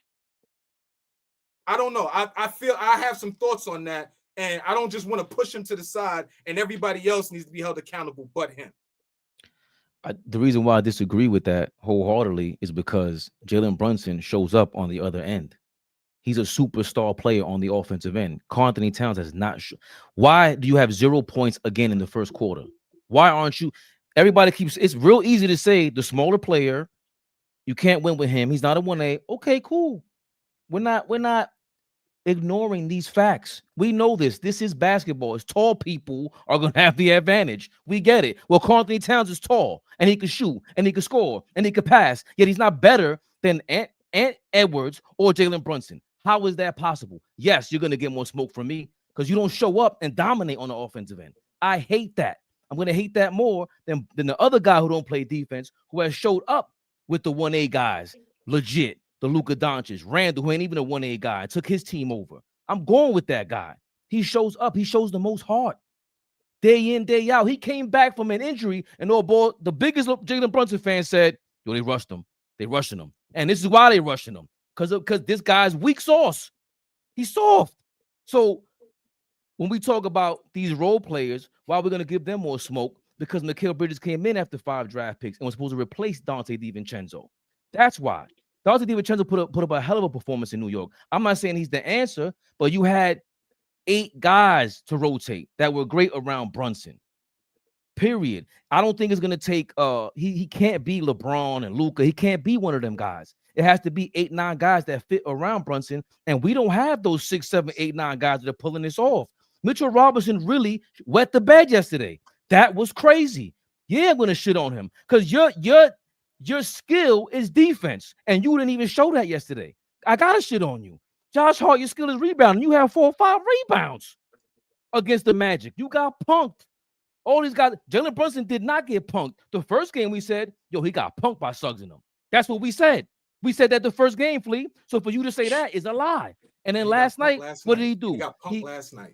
I don't know. I feel I have some thoughts on that, and I don't just want to push him to the side, and everybody else needs to be held accountable but him. The reason why I disagree with that wholeheartedly is because Jalen Brunson shows up on the other end. He's a superstar player on the offensive end. Karl-Anthony Towns has not. Why do you have 0 points again in the first quarter? Why aren't you? Everybody keeps. It's real easy to say the smaller player, you can't win with him. He's not a 1A. Okay, cool. We're not ignoring these facts. We know this. This is basketball. It's tall people are going to have the advantage. We get it. Well, Karl-Anthony Towns is tall, and he can shoot, and he can score, and he can pass, yet he's not better than Ant Edwards or Jalen Brunson. How is that possible? Yes, you're going to get more smoke from me because you don't show up and dominate on the offensive end. I hate that. I'm going to hate that more than the other guy who don't play defense, who has showed up with the 1A guys, legit. The Luka Doncic, Randall, who ain't even a 1A guy, took his team over. I'm going with that guy. He shows up. He shows the most heart. Day in, day out. He came back from an injury, and the biggest Jalen Brunson fan said, yo, they rushed him. They rushing him. And this is why they rushing him. Because this guy's weak sauce. He's soft. So when we talk about these role players, why we're going to give them more smoke? Because Mikal Bridges came in after 5 draft picks and was supposed to replace Dante DiVincenzo. That's why. Dante DiVincenzo put up a hell of a performance in New York. I'm not saying he's the answer, but you had 8 guys to rotate that were great around Brunson. Period. I don't think it's going to take he can't be LeBron and Luka. He can't be one of them guys. It has to be 8, 9 guys that fit around Brunson, and we don't have those 6, 7, 8, 9 guys that are pulling this off. Mitchell Robinson really wet the bed yesterday. That was crazy. Yeah, I'm going to shit on him because your skill is defense, and you didn't even show that yesterday. I got to shit on you. Josh Hart, your skill is rebounding. You have 4 or 5 rebounds against the Magic. You got punked. All these guys, Jalen Brunson did not get punked. The first game we said, yo, he got punked by Suggs in them. That's what we said. We said that the first game, Flea. So for you to say that is a lie. And then last night, what did he do? He got punked last night.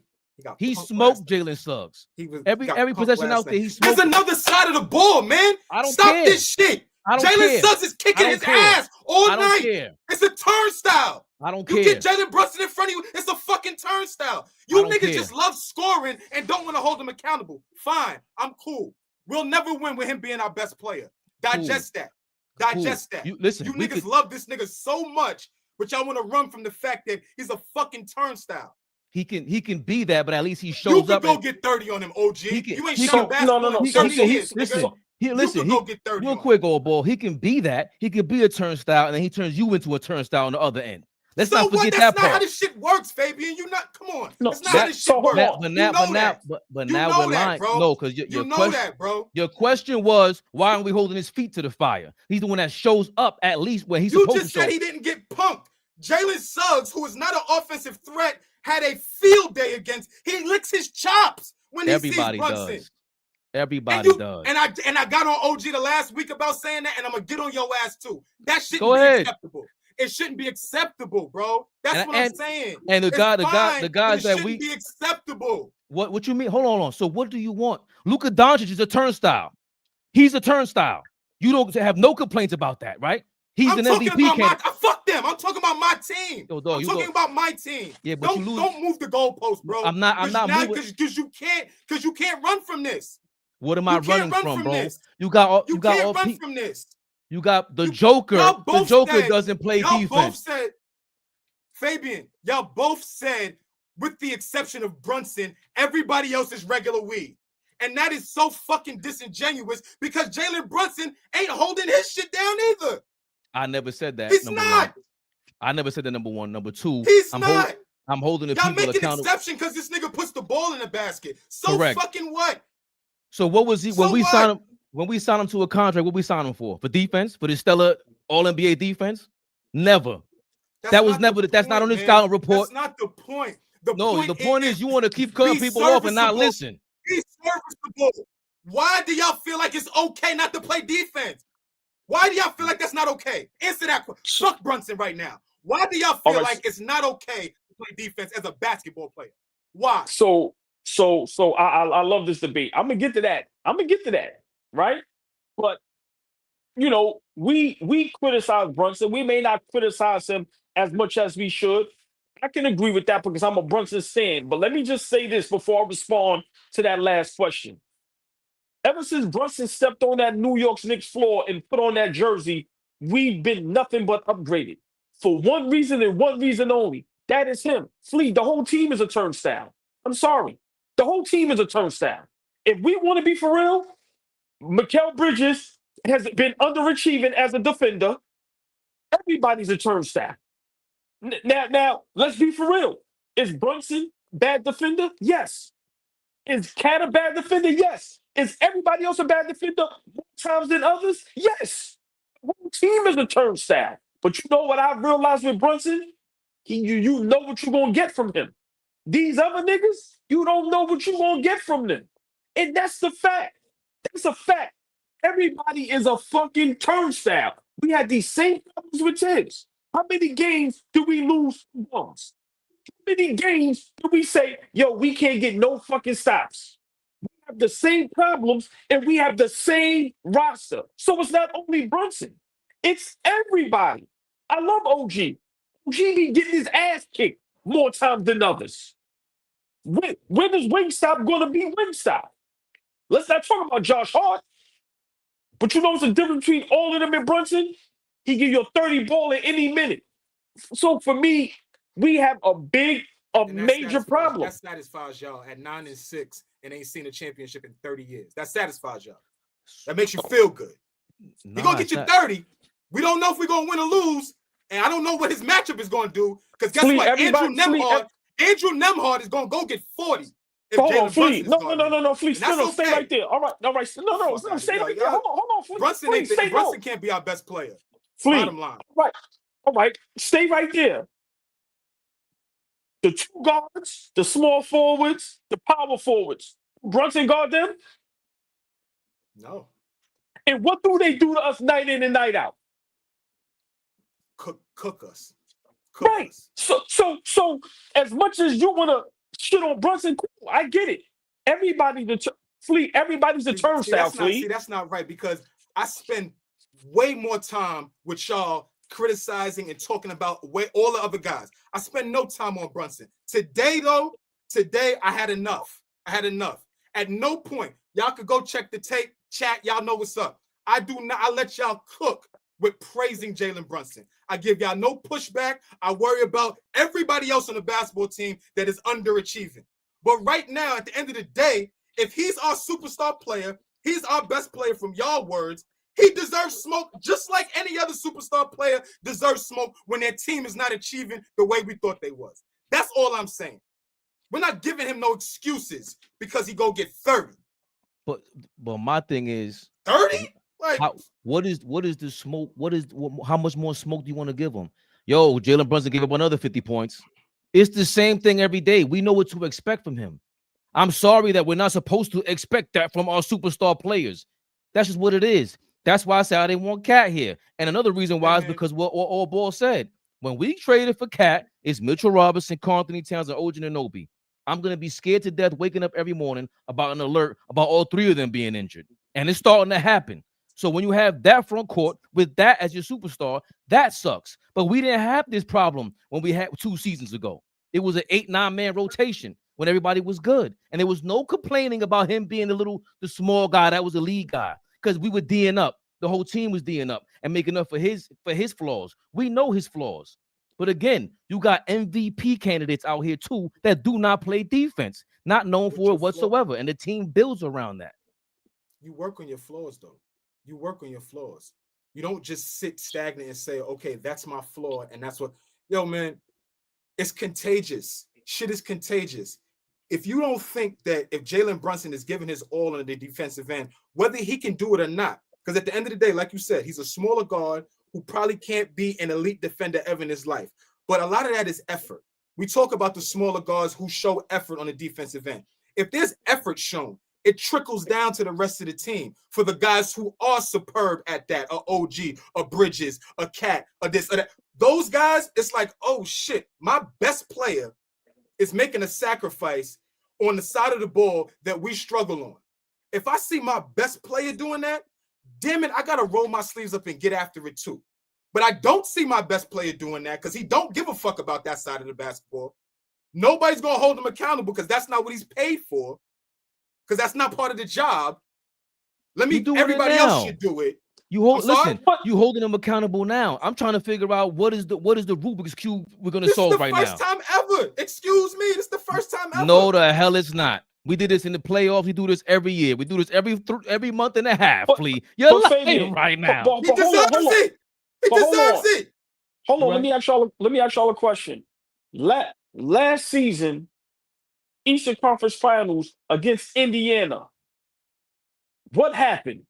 He smoked Jalen Suggs. Every possession out there, he smoked. There's another side of the ball, man. I don't Stop care. this shit. Jalen Suggs is kicking his ass all night. It's a turnstile. I don't care. You get Jalen Brunson in front of you, it's a fucking turnstile. You niggas just love scoring and don't want to hold him accountable. Fine, I'm cool. We'll never win with him being our best player. Digest that. Digest that. You niggas love this nigga so much, but y'all want to run from the fact that he's a fucking turnstile. He can be that, but at least he shows up. You can go get 30 on him, OG. You ain't shot basketball. No. 30 years, listen. Real quick, AllBall. He can be that. He can be a turnstile, and then he turns you into a turnstile on the other end. Let's not forget that part. That's not how this shit works, Fabian. You not come on. That's not how this shit works. But now we're lying. No, because your question was, why aren't we holding his feet to the fire? He's the one that shows up at least where he's supposed to show. You just said he didn't get punked. Jalen Suggs, who is not an offensive threat, had a field day against. He licks his chops when he sees Brunson. Everybody does. And I got on OG the last week about saying that, and I'm gonna get on your ass too. That shouldn't be acceptable. It shouldn't be acceptable, bro. That's what I'm saying. And the guys that we be acceptable. What you mean? Hold on. So what do you want? Luka Doncic is a turnstile. He's a turnstile. You don't have no complaints about that, right? He's an MVP candidate. Fuck them. I'm talking about my team. I'm talking about my team. Yeah, but don't move the goalpost, bro. I'm not moving because you can't run from this. What am I running from, bro? This. You can't run from this. You got the Joker. The Joker doesn't play defense. Both said, Fabian, y'all both said, with the exception of Brunson, everybody else is regular weed. And that is so fucking disingenuous because Jalen Brunson ain't holding his shit down either. I never said that. He's not. I never said that, number one. Number two, he's not. I'm holding the y'all people accountable. Y'all make an exception because this nigga puts the ball in the basket. So correct. Fucking what? So what was he when we signed him to a contract? What we signed him for? For defense? For this stellar All-NBA defense? Never. That's not on this scouting report. That's not the point. The point is you want to keep cutting people off and not listen. Be serviceable. Why do y'all feel like it's okay not to play defense? Why do y'all feel like that's not okay? Answer that question. Fuck Brunson right now. Why do y'all feel like it's not okay to play defense as a basketball player? Why? So I love this debate. I'm gonna get to that. Right? But you know, we criticize Brunson. We may not criticize him as much as we should. I can agree with that because I'm a Brunson fan. But let me just say this before I respond to that last question. Ever since Brunson stepped on that New York Knicks floor and put on that jersey, we've been nothing but upgraded. For one reason and one reason only. That is him. Flea, the whole team is a turnstile. I'm sorry. The whole team is a turnstile. If we want to be for real, Mikal Bridges has been underachieving as a defender. Everybody's a turnstile. Now, let's be for real. Is Brunson bad defender? Yes. Is Cat a bad defender? Yes. Is everybody else a bad defender more times than others? Yes. The whole team is a turnstile. But you know what I've realized with Brunson? You know what you're going to get from him. These other niggas, you don't know what you're going to get from them. And that's the fact. That's a fact. Everybody is a fucking turnstile. We had these same problems with THIBS. How many games do we lose once? How many games do we say, yo, we can't get no fucking stops? We have the same problems and we have the same roster. So it's not only Brunson. It's everybody. I love OG. OG be getting his ass kicked more times than others. When is Wingstop going to be Wingstop? Let's not talk about Josh Hart. But you know what's the difference between all of them and Brunson? He give you a 30 ball at any minute. So for me, we have a major problem. That satisfies y'all at 9-6 and ain't seen a championship in 30 years. That satisfies y'all. That makes you feel good. He's going to get you 30. We don't know if we're going to win or lose. And I don't know what his matchup is going to do. Because guess what? Andrew Nemhard is going to go get 40. Hold on, Flea. No, Flea. No, stay right there. All right. No, stay right there. Hold on, Flea. Brunson can't be our best player. Flea. Bottom line. All right. Stay right there. The two guards, the small forwards, the power forwards. Brunson guard them? No. And what do they do to us night in and night out? Cook us. Right. So as much as you want to shit on Brunson, cool, I get it. Everybody's a turnstile, Flea. See, that's not right, because I spend way more time with y'all criticizing and talking about all the other guys. I spend no time on Brunson. Today, I had enough. At no point, y'all could go check the tape, chat, y'all know what's up. I let y'all cook with praising Jalen Brunson. I give y'all no pushback. I worry about everybody else on the basketball team that is underachieving. But right now, at the end of the day, if he's our superstar player, he's our best player from y'all words, he deserves smoke just like any other superstar player deserves smoke when their team is not achieving the way we thought they was. That's all I'm saying. We're not giving him no excuses because he go get 30. But my thing is 30? Like, what is the smoke? How much more smoke do you want to give him? Yo, Jalen Brunson gave up another 50 points. It's the same thing every day. We know what to expect from him. I'm sorry that we're not supposed to expect that from our superstar players. That's just what it is. That's why I said I didn't want Cat here. And another reason why is because what AllBall said. When we traded for Cat, it's Mitchell Robinson, Karl Anthony Towns, and OG Anunoby. I'm going to be scared to death waking up every morning about an alert about all three of them being injured. And it's starting to happen. So when you have that front court with that as your superstar, that sucks. But we didn't have this problem when we had 2 seasons ago. It was an 8-9-man rotation when everybody was good. And there was no complaining about him being the small guy that was the lead guy, because we were D'ing up. The whole team was D'ing up and making up for his flaws. We know his flaws. But again, you got MVP candidates out here too that do not play defense, not known for it whatsoever. And the team builds around that. You work on your flaws, though. You work on your flaws. You don't just sit stagnant and say, okay, that's my flaw. And that's what, yo, man, it's contagious. Shit is contagious. If you don't think that if Jalen Brunson is giving his all on the defensive end, whether he can do it or not, because at the end of the day, like you said, he's a smaller guard who probably can't be an elite defender ever in his life. But a lot of that is effort. We talk about the smaller guards who show effort on the defensive end. If there's effort shown, it trickles down to the rest of the team for the guys who are superb at that, a OG, a Bridges, a Cat, a this, or that. Those guys, it's like, oh shit, my best player is making a sacrifice on the side of the ball that we struggle on. If I see my best player doing that, damn it, I got to roll my sleeves up and get after it too. But I don't see my best player doing that because he don't give a fuck about that side of the basketball. Nobody's going to hold him accountable because that's not what he's paid for, because that's not part of the job. Everybody else should do it. You holding him accountable now. I'm trying to figure out what is the Rubik's Cube we're going to solve right now. This is the first time ever. Excuse me. This is the first time ever. No, the hell it's not. We did this in the playoffs. We do this every year. We do this every month and a half, Flea. You're lying right now. He deserves it. He deserves it. Hold on. Let me ask y'all a question. Last season, Eastern Conference Finals against Indiana. What happened?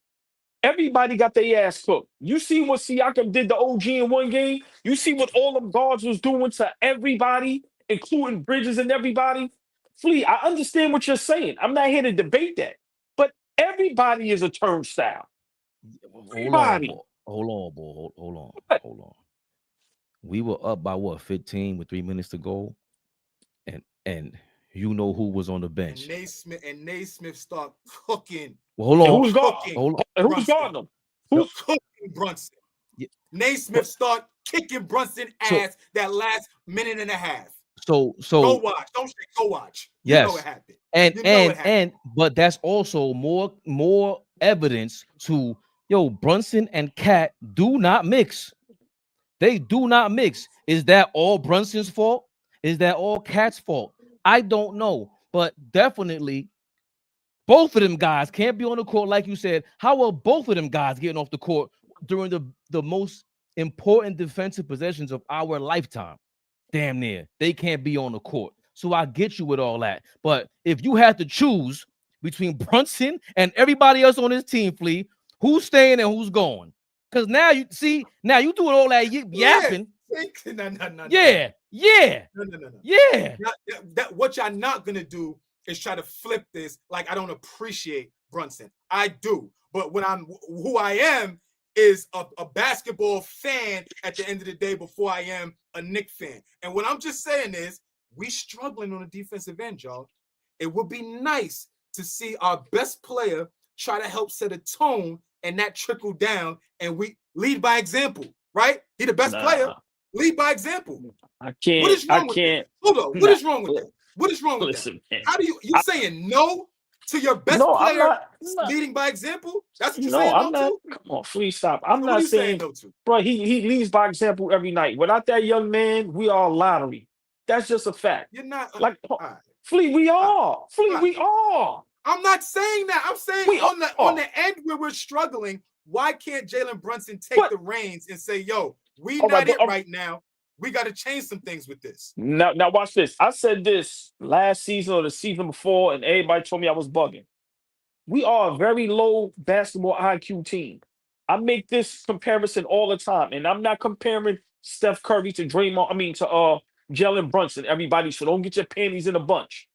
Everybody got their ass cooked. You see what Siakam did to OG in one game? You see what all them guards was doing to everybody, including Bridges and everybody? Flea, I understand what you're saying. I'm not here to debate that. But everybody is a turnstile. Hold on. We were up by 15 with 3 minutes to go. And you know who was on the bench. And Naismith start cooking. Well, hold on. Who's guarding them? Who's cooking Brunson? Naismith start kicking Brunson ass that last minute and a half. So go watch. Don't say go watch. You know it happened. But that's also more evidence to Brunson and Cat do not mix. They do not mix. Is that all Brunson's fault? Is that all Cat's fault? I don't know, but definitely both of them guys can't be on the court, like you said. How are both of them guys getting off the court during the most important defensive possessions of our lifetime? Damn near. They can't be on the court. So I get you with all that. But if you had to choose between Brunson and everybody else on this team, Flea, who's staying and who's going? Because now you doing all that yapping. No. Yeah. What y'all not gonna do is try to flip this like I don't appreciate Brunson. I do, but who I am is a basketball fan at the end of the day before I am a Knicks fan. And what I'm just saying is we struggling on the defensive end, y'all. It would be nice to see our best player try to help set a tone and that trickle down, and we lead by example, right? He the best player. Lead by example. I can't. What is wrong with that? Hold on. What is wrong with that? What is wrong with that? Man. How do you saying no to your best player leading by example? That's what you're saying no to? Come on, please stop. I'm not saying no to. Bro, he leads by example every night. Without that young man, we are lottery. That's just a fact. You're not like Flea, we are. Flea, we are. I'm not saying that. I'm saying on the end where we're struggling, why can't Jalen Brunson take the reins and say, yo, we not it right now. We got to change some things with this. Now watch this. I said this last season or the season before, and everybody told me I was bugging. We are a very low basketball IQ team. I make this comparison all the time, and I'm not comparing Steph Curry to Jalen Brunson, everybody, so don't get your panties in a bunch.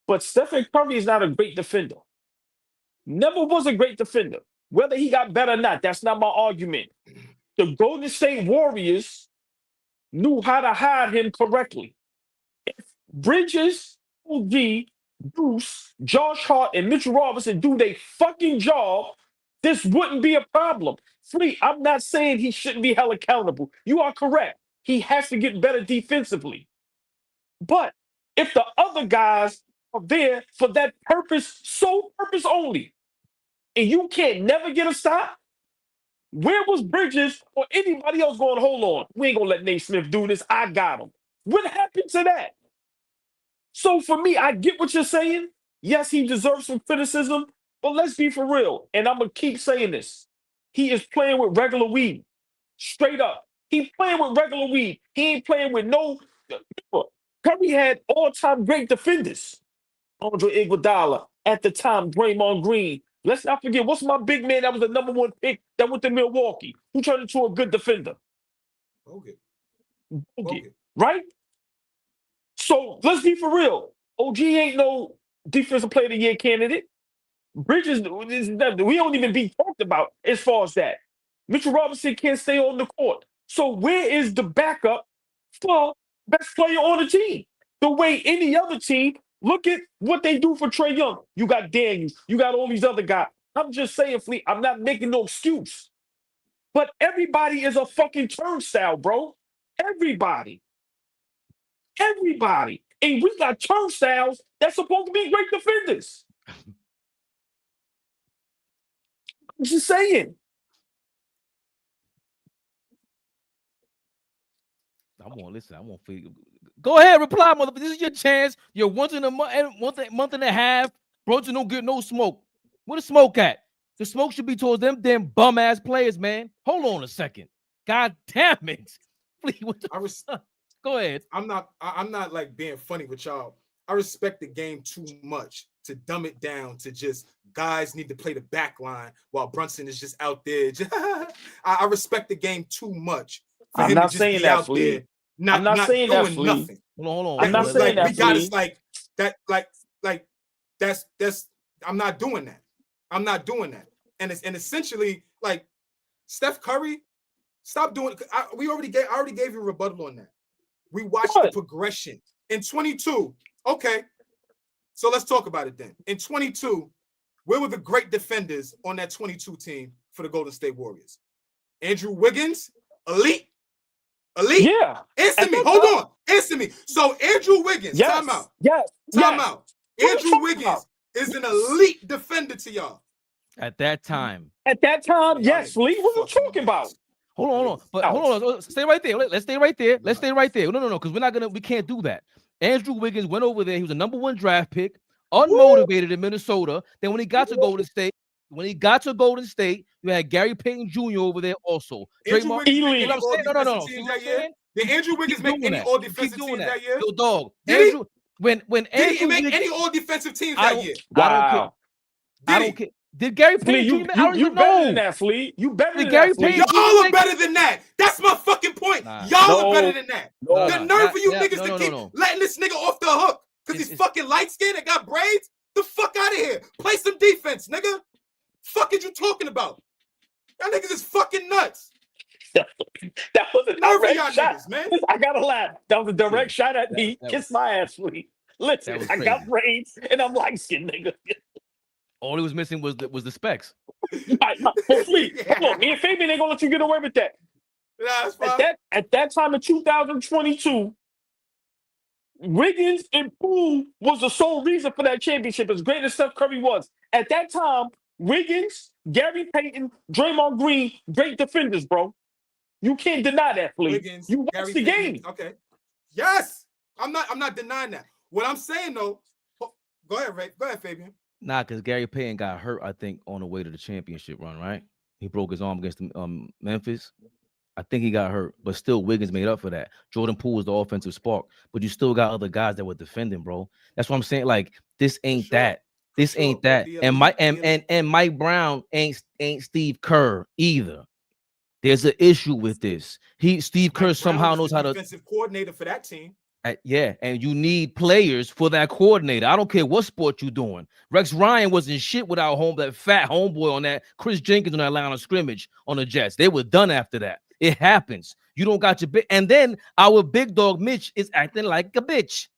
But Stephen Curry is not a great defender. Never was a great defender. Whether he got better or not, that's not my argument. The Golden State Warriors knew how to hide him correctly. If Bridges, OG, Deuce, Josh Hart, and Mitchell Robinson do their fucking job, this wouldn't be a problem. Flea, I'm not saying he shouldn't be held accountable. You are correct. He has to get better defensively. But if the other guys are there for that purpose, sole purpose only, and you can't never get a stop, where was Bridges or anybody else going, hold on, we ain't going to let Naismith do this. I got him. What happened to that? So for me, I get what you're saying. Yes, he deserves some criticism, but let's be for real. And I'm going to keep saying this. He is playing with regular weed. Straight up. He's playing with regular weed. He ain't playing with no... Curry had all-time great defenders. Andre Iguodala, at the time, Draymond Green. Let's not forget, what's my big man that was the number one pick that went to Milwaukee? Who turned into a good defender? Okay. Right? So let's be for real. OG ain't no defensive player of the year candidate. Bridges, we don't even be talked about as far as that. Mitchell Robinson can't stay on the court. So where is the backup for best player on the team? The way any other team, look at what they do for Trae Young. You got Daniels. You got all these other guys. I'm just saying, Flea, I'm not making no excuse. But everybody is a fucking turnstile, bro. Everybody. Everybody. And we got turnstiles that's supposed to be great defenders. I'm just saying. I want for you. Go ahead, reply, motherfucker. This is your chance. You're once in a month and a half. Brunson don't get no smoke. Where the smoke at? The smoke should be towards them damn bum ass players, man. Hold on a second. God damn it. Go ahead. I'm not like being funny with y'all. I respect the game too much to dumb it down to just guys need to play the back line while Brunson is just out there. I respect the game too much. I'm not saying that, Flea. I'm not saying that, Flea. Hold on. I'm not saying that, we got us like that's I'm not doing that. I'm not doing that. And essentially, like, Steph Curry, stop doing. I already gave you a rebuttal on that. We watched the progression in 22. Okay, so let's talk about it then. In 22, where were the great defenders on that 22 team for the Golden State Warriors? Andrew Wiggins, elite. Yeah. Answer me. Hold on. Answer me. So Andrew Wiggins, Yes. time out. Yes. Time Yes. out. What Andrew you Wiggins about? is an elite defender to y'all. At that time. At that time, Y'all yes, niggas Lee. What are you fucking talking about? nuts. Hold on. But hold on. Stay right there. Let's stay right there. Let's stay right there. No, because we can't do that. Andrew Wiggins went over there. He was a #1 draft pick, unmotivated in Minnesota. Then when he got to Golden State, you had Gary Payton Jr. over there also. Andrew Wiggins You made know any what I'm saying? No. all-defensive See teams what I'm that year? saying? Did Andrew Wiggins make any all-defensive teams that year? Yo, dog. Did he? Andrew, when Did Andrew he make Wiggins, any all-defensive teams I that don't- year? I don't care. I don't care. Did Gary Flea, Payton Jr. I don't you even better know. than that, Flea. You better Did than Gary that, Flea. Payton Jr. Y'all are make- better than that. That's my fucking point. Nah. Y'all are better than that. No, The nerve for you niggas to keep letting this nigga off the hook because he's fucking light-skinned and got braids. The fuck out of here. Play some defense, nigga. Fuck is you talking about? Y'all niggas is fucking nuts. That was a Nerve for direct y'all shot. niggas, man. I gotta laugh. That was a direct shot at me. that Kiss my ass, Flea. Listen, was I got crazy. braids and I'm light skinned, nigga. All he was missing was the specs. But Flea, hold on. Me and Fabian ain't gonna let you get away with that. Nah, it's fine. At that time in 2022, Wiggins and Poole was the sole reason for that championship, as great as Steph Curry was. At that time, Wiggins, Gary Payton, Draymond Green, great defenders, bro. You can't deny that, Flea. Wiggins, You watch Gary the Payton. game. Okay. Yes. I'm not denying that. What I'm saying though, go ahead, Ray. Go ahead, Fabian. Nah, because Gary Payton got hurt, I think, on the way to the championship run, right? He broke his arm against Memphis. I think he got hurt, but still Wiggins made up for that. Jordan Poole was the offensive spark, but you still got other guys that were defending, bro. That's what I'm saying. Like, this ain't that. This ain't that. And Mike Brown ain't Steve Kerr either. There's an issue with this. Steve Kerr somehow knows how to defensive coordinator for that team. Yeah, and you need players for that coordinator. I don't care what sport you're doing. Rex Ryan wasn't shit without that fat homeboy on that Chris Jenkins on that line of scrimmage on the Jets. They were done after that. It happens. You don't got your big, and then our big dog Mitch is acting like a bitch.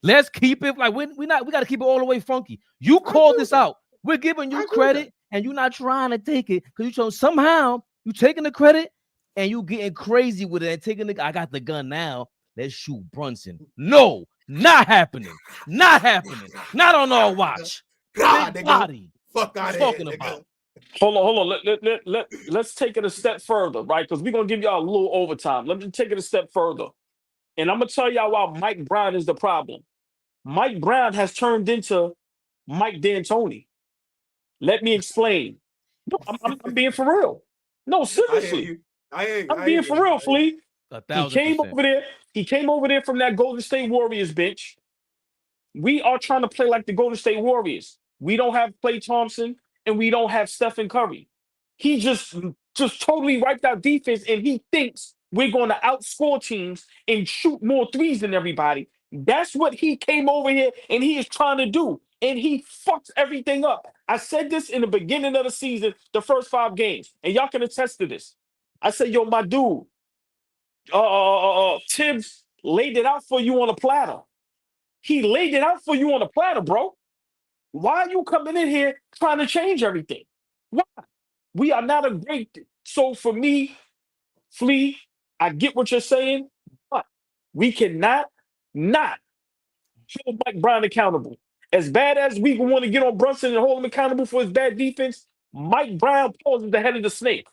Let's keep it like we got to keep it all the way funky. You called this out. We're giving you credit, and you're not trying to take it because you somehow you taking the credit and you getting crazy with it and taking the. I got the gun now. Let's shoot Brunson. No, not happening. Not happening. Not on our watch. God, body. Fuck out of talking here, about. Hold on. Let's take it a step further, right? Because we're gonna give y'all a little overtime. Let me take it a step further. And I'm gonna tell y'all why Mike Brown is the problem. Mike Brown has turned into Mike D'Antoni. Let me explain. No, I'm being for real. No, seriously. I'm being for real, Flea. He came over there. He came over there from that Golden State Warriors bench. We are trying to play like the Golden State Warriors. We don't have Klay Thompson and we don't have Stephen Curry. He just totally wiped out defense, and he thinks we're going to outscore teams and shoot more threes than everybody. That's what he came over here and he is trying to do. And he fucks everything up. I said this in the beginning of the season, the first 5 games, and y'all can attest to this. I said, yo, my dude, THIBS laid it out for you on a platter. He laid it out for you on a platter, bro. Why are you coming in here trying to change everything? Why? We are not a great. So for me, Flea, I get what you're saying, but we cannot not hold Mike Brown accountable. As bad as we want to get on Brunson and hold him accountable for his bad defense, Mike Brown poses the head of the snake.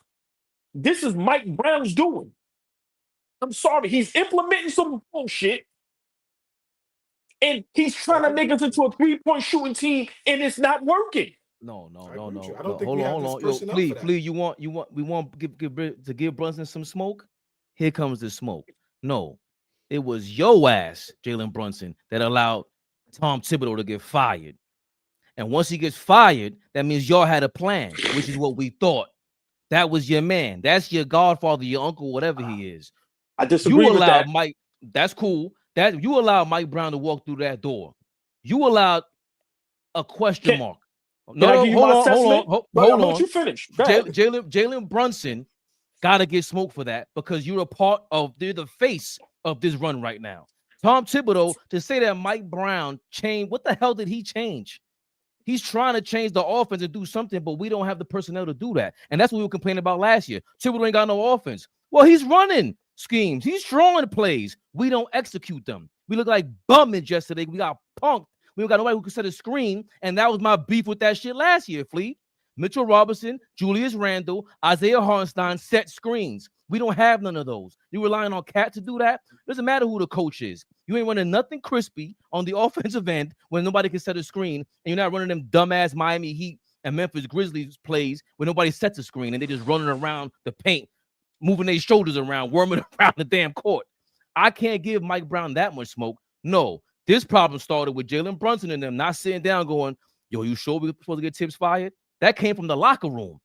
This is Mike Brown's doing. I'm sorry, he's implementing some bullshit, and he's trying to make us into a 3-point shooting team, and it's not working. No. I don't think Hold we have on. this Yo, person up for that. Flea, we want to give Brunson some smoke. Here comes the smoke. No, it was your ass, Jalen Brunson, that allowed Tom Thibodeau to get fired. And once he gets fired, that means y'all had a plan, which is what we thought. That was your man. That's your godfather, your uncle, whatever he is. I disagree with that. Mike. That's cool. That you allowed Mike Brown to walk through that door. You allowed a question mark. No, hold on. Let you finish. Jalen Brunson got to get smoked for that because you're they're the face of this run right now. Tom Thibodeau, to say that Mike Brown changed, what the hell did he change? He's trying to change the offense and do something, but we don't have the personnel to do that. And that's what we were complaining about last year. Thibodeau ain't got no offense. Well, he's running schemes. He's drawing plays. We don't execute them. We look like bummings yesterday. We got punked. We don't got nobody who can set a screen. And that was my beef with that shit last year, Fleet. Mitchell Robinson, Julius Randle, Isaiah Hartenstein set screens. We don't have none of those. You're relying on Cat to do that. Doesn't matter who the coach is. You ain't running nothing crispy on the offensive end when nobody can set a screen, and you're not running them dumbass Miami Heat and Memphis Grizzlies plays where nobody sets a screen and they just running around the paint, moving their shoulders around, worming around the damn court. I can't give Mike Brown that much smoke. No, this problem started with Jalen Brunson and them not sitting down going, yo, you sure we're supposed to get THIBS fired? That came from the locker room.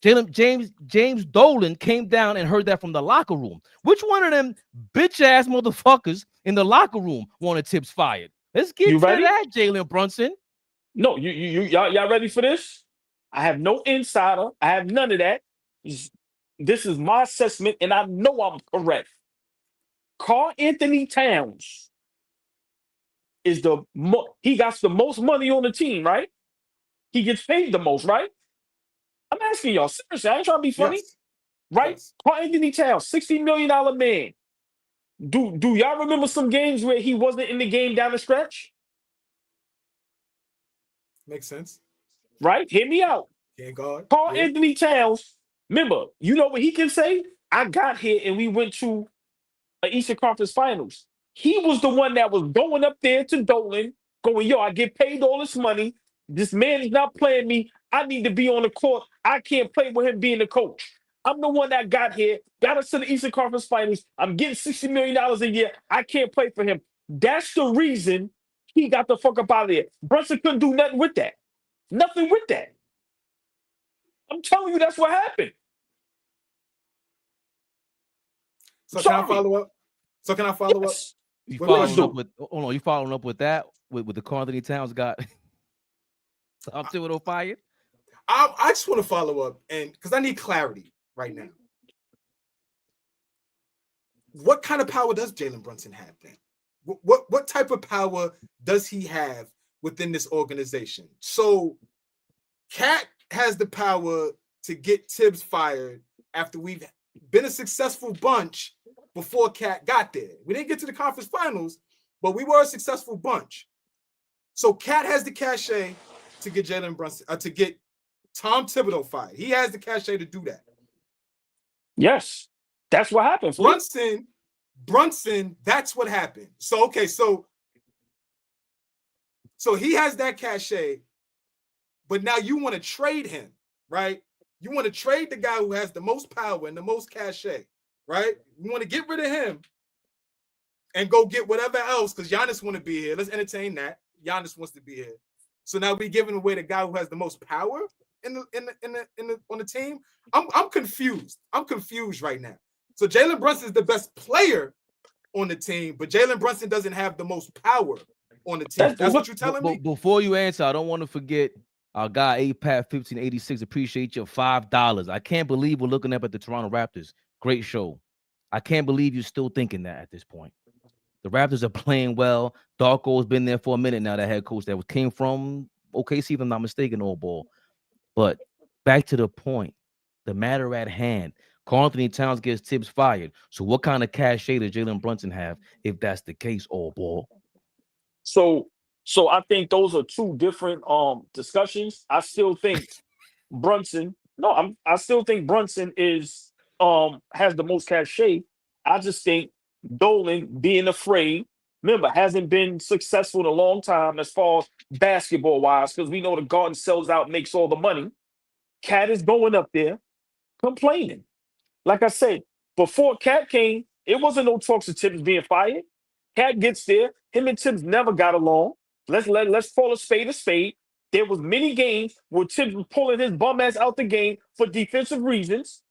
James Dolan came down and heard that from the locker room. Which one of them bitch-ass motherfuckers in the locker room wanted THIBS fired? Let's get to that, Jalen Brunson. No, y'all ready for this? I have no insider. I have none of that. This is my assessment, and I know I'm correct. Karl Anthony Towns is he got the most money on the team, right? He gets paid the most, right? I'm asking y'all, seriously, I ain't trying to be funny. Yes. Right? Yes. Karl Anthony Towns, $60 million man. Do y'all remember some games where he wasn't in the game down the stretch? Makes sense. Right? Hear me out. Can't guard. Karl Anthony Towns, remember, you know what he can say? I got here and we went to an Eastern Conference Finals. He was the one that was going up there to Dolan, going, yo, I get paid all this money. This man is not playing me. I need to be on the court. I can't play with him being the coach. I'm the one that got here, got us to the Eastern Conference Finals. I'm getting $60 million a year. I can't play for him. That's the reason he got the fuck up out of there. Brunson couldn't do nothing with that. Nothing with that. I'm telling you, that's what happened. So can I follow up? Yes. You following up with? Oh no, you following up with that with the Karl Anthony Towns got up to it fired? I just want to follow up, and because I need clarity right now. What kind of power does Jalen Brunson have then? What type of power does he have within this organization? So Cat has the power to get THIBS fired after we've been a successful bunch before Cat got there. We didn't get to the conference finals, but we were a successful bunch. So Cat has the cachet to get Jalen Brunson, to get Tom Thibodeau fired. He has the cachet to do that. Yes, that's what happened. Brunson, that's what happened. So okay, so he has that cachet, but now you want to trade him, right? You want to trade the guy who has the most power and the most cachet, right? You want to get rid of him and go get whatever else because Giannis want to be here. Let's entertain that. Giannis wants to be here. So now we're giving away the guy who has the most power on the team. I'm confused. I'm confused right now. So Jalen Brunson is the best player on the team, but Jalen Brunson doesn't have the most power on the team. That's what you're telling me? Before you answer, I don't want to forget our guy APAT1586. Appreciate your $5. I can't believe we're looking up at the Toronto Raptors. Great show. I can't believe you're still thinking that at this point. The Raptors are playing well. Darko's been there for a minute now, that head coach that came from OKC, if I'm not mistaken, AllBall. But back to the point, the matter at hand. Karl Anthony Towns gets THIBS fired. So what kind of cachet does Jalen Brunson have if that's the case, AllBall? So I think those are two different discussions. I still think Brunson is has the most cachet. I just think Dolan being afraid, remember, hasn't been successful in a long time as far as basketball wise, because we know the Garden sells out, makes all the money. Cat is going up there complaining. Like I said, before Cat came, it wasn't no talks of THIBS being fired. Cat gets there, him and THIBS never got along. Let's call a spade a spade. There was many games where THIBS was pulling his bum ass out the game for defensive reasons.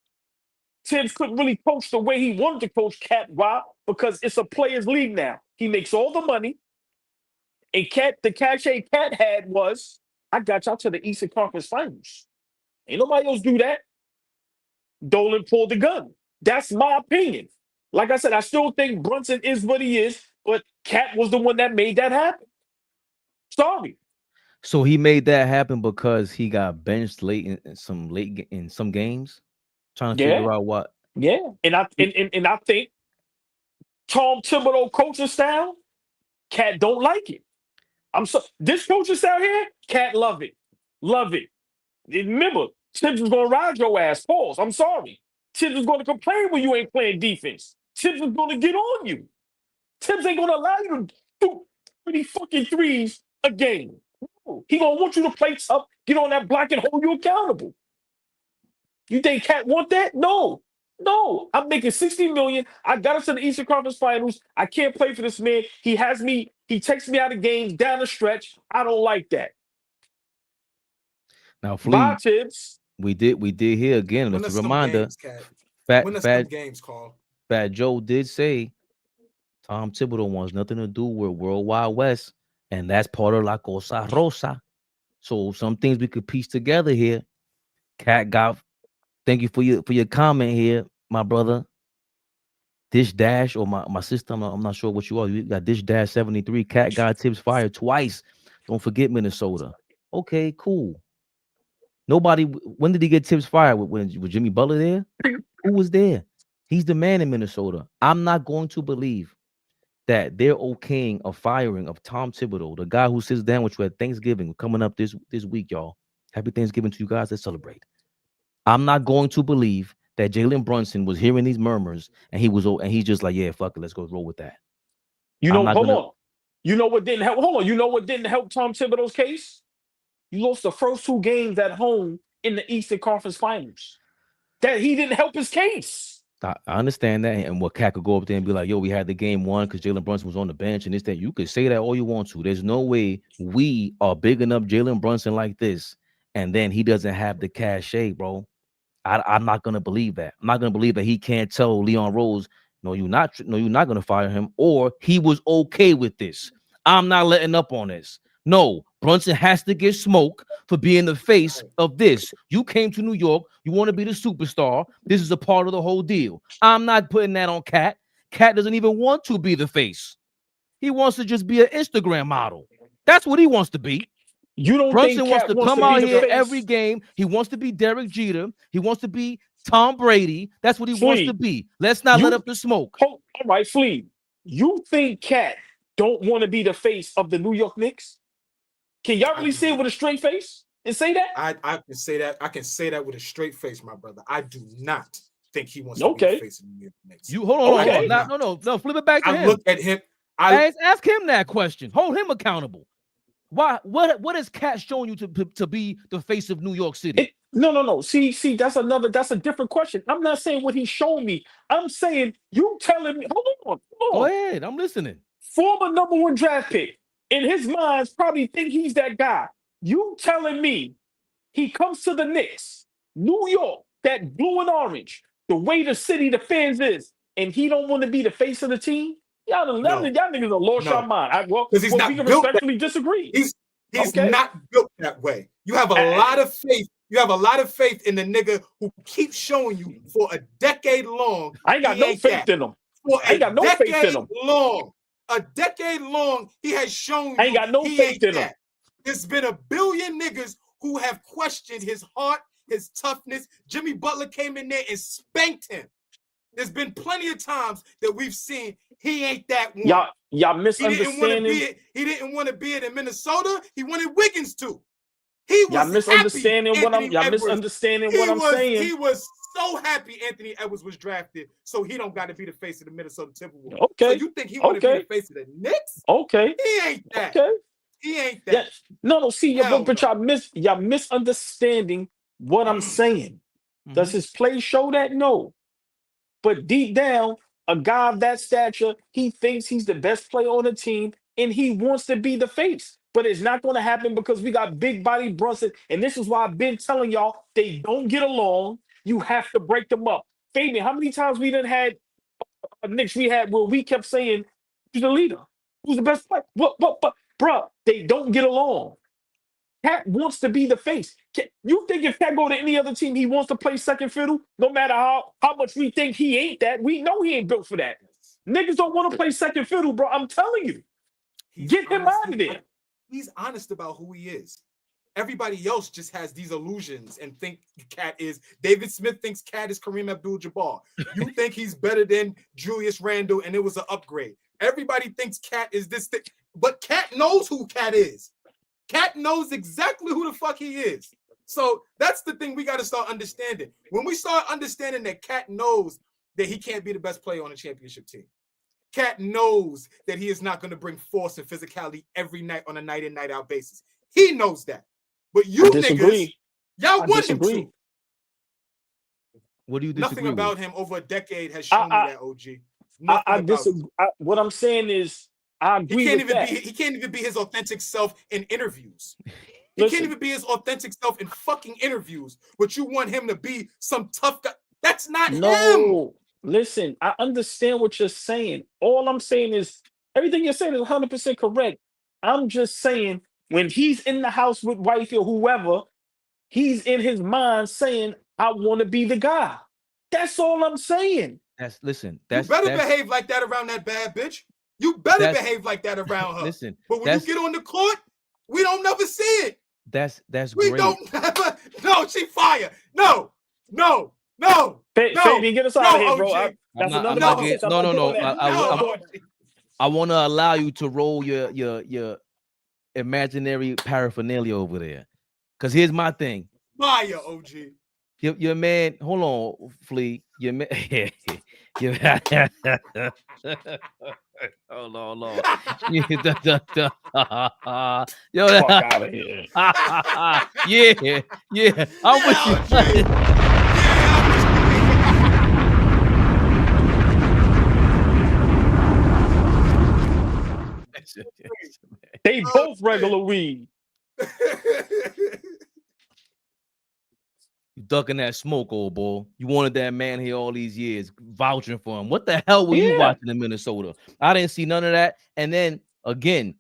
THIBS couldn't really coach the way he wanted to coach Cat. Why? Because it's a players' league now. He makes all the money. And the cachet Cat had was, I got y'all to the Eastern Conference Finals. Ain't nobody else do that. Dolan pulled the gun. That's my opinion. Like I said, I still think Brunson is what he is, but Cat was the one that made that happen. Sorry. So he made that happen because he got benched late in some games, trying to Yeah, figure out what. yeah. And I think Tom Thibodeau coaching style, Cat don't like it. This coaching style here, Cat love it. Love it. And remember, Tibbs is gonna ride your ass. Pause. I'm sorry. Tibbs is gonna complain when you ain't playing defense. Tibbs is gonna get on you. Tibbs ain't gonna allow you to do 30 fucking threes a game. No. He gonna want you to play tough, get on that block and hold you accountable. You think Cat want that? No. No. I'm making $60 million. I got us to the Eastern Conference Finals. I can't play for this man. He takes me out of games down the stretch. I don't like that. Now, Bye, Flea, Tibbs. we did here again. Win It's us a some reminder. games, Cat. Fat Win us some games, Carl. Joe did say Tom Thibodeau wants nothing to do with World Wide West, and that's part of La Cosa Rosa. So some things we could piece together here. Cat got. Thank you for your comment here, my brother. Dish Dash or my sister. I'm not sure what you are. You got Dish Dash 73. Cat got THIBS fired twice. Don't forget Minnesota. Okay, cool. Nobody. When did he get THIBS fired? When was Jimmy Butler there? Who was there? He's the man in Minnesota. I'm not going to believe that they're okaying a firing of Tom Thibodeau, the guy who sits down with you at Thanksgiving coming up this week, y'all. Happy Thanksgiving to you guys that celebrate. I'm not going to believe that Jalen Brunson was hearing these murmurs and he's just like, yeah, fuck it, let's go roll with that. Hold on. You know what didn't help? Hold on. You know what didn't help Tom Thibodeau's case? You lost the first 2 games at home in the Eastern Conference Finals. That he didn't help his case. I understand that, and what Cat could go up there and be like, yo, we had the game won because Jalen Brunson was on the bench and this, that. You could say that all you want to. There's no way we are bigging up Jalen Brunson like this, and then he doesn't have the cachet, bro. I'm not gonna believe that. I'm not gonna believe that he can't tell Leon Rose, no, you're not gonna fire him, or he was okay with this. I'm not letting up on this. No, Brunson has to get smoke for being the face of this. You came to New York, you want to be the superstar. This is a part of the whole deal. I'm not putting that on Cat. Cat doesn't even want to be the face. He wants to just be an Instagram model. That's what he wants to be. You don't Brunson think wants Cat to come out here face? every game. He wants to be Derek Jeter. He wants to be Tom Brady. That's what he wants to be. Let's not let up the smoke. All right, Flea. You think Cat don't want to be the face of the New York Knicks? Can y'all really say it with a straight face and say that? I can say that. I can say that with a straight face, my brother. I do not think he wants to be the face of the New York Knicks. You hold on. No. Flip it back to him. I look at him. Ask him that question. Hold him accountable. Why? What has Cat shown you to be the face of New York City? No. See, that's a different question. I'm not saying what he's shown me. I'm saying you telling me. Hold on. Go ahead. I'm listening. Former #1 draft pick. In his mind, probably think he's that guy. You telling me he comes to the Knicks, New York, that blue and orange, the way the city, the fans is, and he don't want to be the face of the team? Y'all niggas have lost your mind. Because he's not we can built respectfully disagree. He's not built that way. You have a lot of faith. You have a lot of faith in the nigga who keeps showing you for a decade long. I ain't got no faith in him. I ain't got no faith in him. A decade long, he has shown you. I ain't got no faith in him. There's been a billion niggas who have questioned his heart, his toughness. Jimmy Butler came in there and spanked him. There's been plenty of times that we've seen he ain't that one. Y'all misunderstanding. He didn't want to be it in Minnesota. He wanted Wiggins to. He was y'all misunderstanding what I'm saying. He was so happy Anthony Edwards was drafted, so he don't got to be the face of the Minnesota Timberwolves. Okay. So you think he want to be the face of the Knicks? Okay. He ain't that. Okay. He ain't that. Yeah. No. See, but y'all misunderstanding what I'm saying. Does his play show that? No. But deep down, a guy of that stature, he thinks he's the best player on the team, and he wants to be the face. But it's not going to happen because we got big body Brunson, and this is why I've been telling y'all they don't get along. You have to break them up. Fabian, how many times we done had Knicks we had where we kept saying who's the leader, who's the best player? But bruh, they don't get along. Cat wants to be the face. You think if Cat go to any other team, he wants to play second fiddle? No matter how much we think he ain't that, we know he ain't built for that. Niggas don't want to play second fiddle, bro. I'm telling you. Get him out of there. He's honest about who he is. Everybody else just has these illusions and think Cat is. David Smith thinks Cat is Kareem Abdul-Jabbar. You think he's better than Julius Randle, and it was an upgrade. Everybody thinks Cat is this thing, but Cat knows who Cat is. Cat knows exactly who the fuck he is. So that's the thing we got to start understanding. When we start understanding that Cat knows that he can't be the best player on a championship team. Cat knows that he is not going to bring force and physicality every night on a night in, night out basis. He knows that. But you niggas, y'all want him to. What do you disagree Nothing about him over a decade has shown me that, OG. I disagree. What I'm saying is, I agree with that. He can't even be his authentic self in interviews. He can't even be his authentic self in fucking interviews. But you want him to be some tough guy. That's not him. Listen, I understand what you're saying. All I'm saying is everything you're saying is 100% correct. I'm just saying when he's in the house with wifey or whoever, he's in his mind saying, I want to be the guy. That's all I'm saying. You better behave like that around that bad bitch. You better behave like that around her. Listen, but when you get on the court, we don't never see it. That's we great. Don't never. No, she fire. No. Fabian, get us out of here, bro. I want to allow you to roll your imaginary paraphernalia over there. Because here's my thing. Fire, OG. Your man, hold on, Flea. Your man, hold on. Yo, fuck out of here. Yeah. I'm with you. They both regular weed. You ducking that smoke, old boy. You wanted that man here all these years, vouching for him. What the hell were you watching in Minnesota? I didn't see none of that. And then again,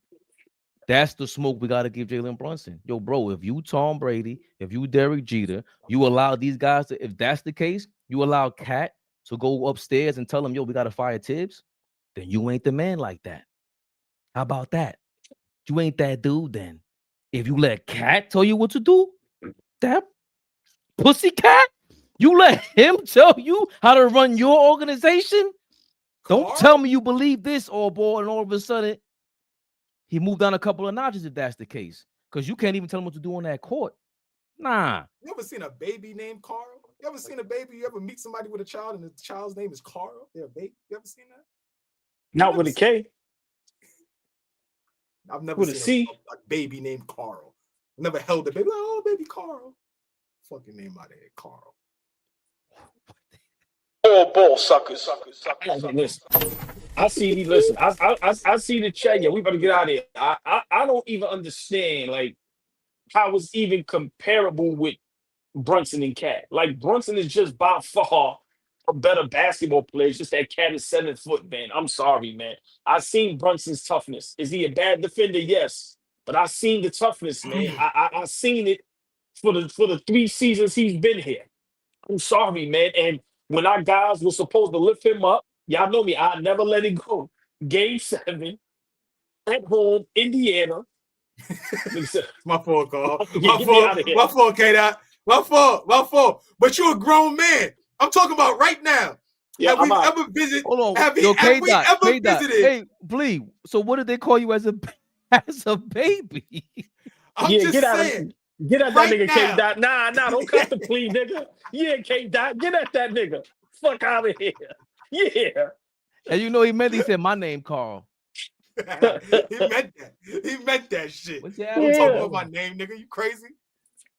that's the smoke we got to give Jalen Brunson. Yo, bro, if you Tom Brady, if you Derek Jeter, you allow these guys to, if that's the case, you allow Cat to go upstairs and tell him, yo, we got to fire THIBS, then you ain't the man like that. How about that? You ain't that dude then. If you let Cat tell you what to do, that pussycat, you let him tell you how to run your organization? Don't tell me you believe this, all boy, and all of a sudden he moved down a couple of notches if that's the case. Because you can't even tell him what to do on that court. Nah. You ever seen a baby named Carl? You ever seen a baby? You ever meet somebody with a child and the child's name is Carl? They're a baby. You ever seen that? Not with a K. I've never seen a baby named Carl. I never held a baby. Like, oh, baby Carl. Fucking name out of here, Carl. All ball suckers. Listen, I see. Listen, I see the chat. Yeah, we better get out of here. I don't even understand like how it's even comparable with Brunson and Cat. Like Brunson is just by far a better basketball player. It's just that Cat is 7 foot, man. I'm sorry, man. I seen Brunson's toughness. Is he a bad defender? Yes, but I seen the toughness, man. I seen it for the 3 seasons he's been here. I'm sorry, man. And when our guys were supposed to lift him up, y'all know me, I never let it go. Game 7 at home, Indiana. My fault, Carl. My fault, K-Dot. My fault. But you're a grown man. I'm talking about right now. Yeah, have we ever visited? Hold on. Have we ever visited? Hey, please. So what did they call you as a baby? I'm just saying. Get at that nigga, K-Dot. Nah, don't cut the plea, nigga. Yeah, K-Dot. Get at that nigga. Fuck out of here. Yeah. And he said my name, Carl. He meant that shit. Don't talk about my name, nigga. You crazy?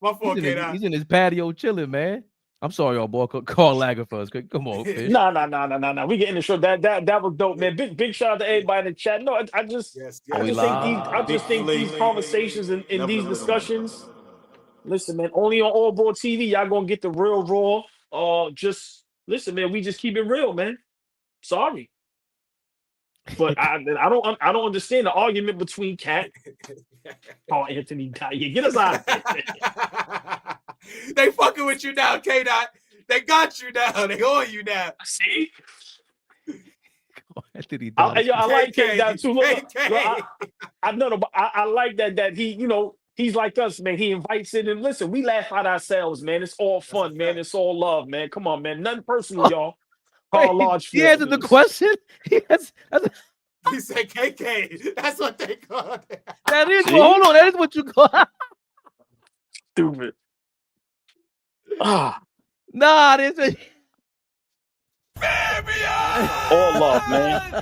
My fault, K-Dot. He's in his patio chilling, man. I'm sorry, y'all boy. Carl Lagerfeld. Come on, fish. Nah. We getting the show. That was dope, man. Big shout out to everybody in the chat. No, I just think these conversations and these discussions. Listen, man, only on AllBall TV, y'all gonna get the real raw. Just listen, man, we just keep it real, man. Sorry. But I don't understand the argument between Cat. Oh, Anthony, get us out of here. They fucking with you now, K-Dot. They got you now. They on you now. See? I like K down too. Look, KK. I know, but I like that he, he's like us, man. He invites it, and listen, we laugh at ourselves, man. It's all fun, man. It's all love, man. Come on, man. Nothing personal, y'all. Wait, large he answered the question. He said KK. That's what they call it. That is. Well, hold on. That is what you call. Stupid. Nah, this is all love, man.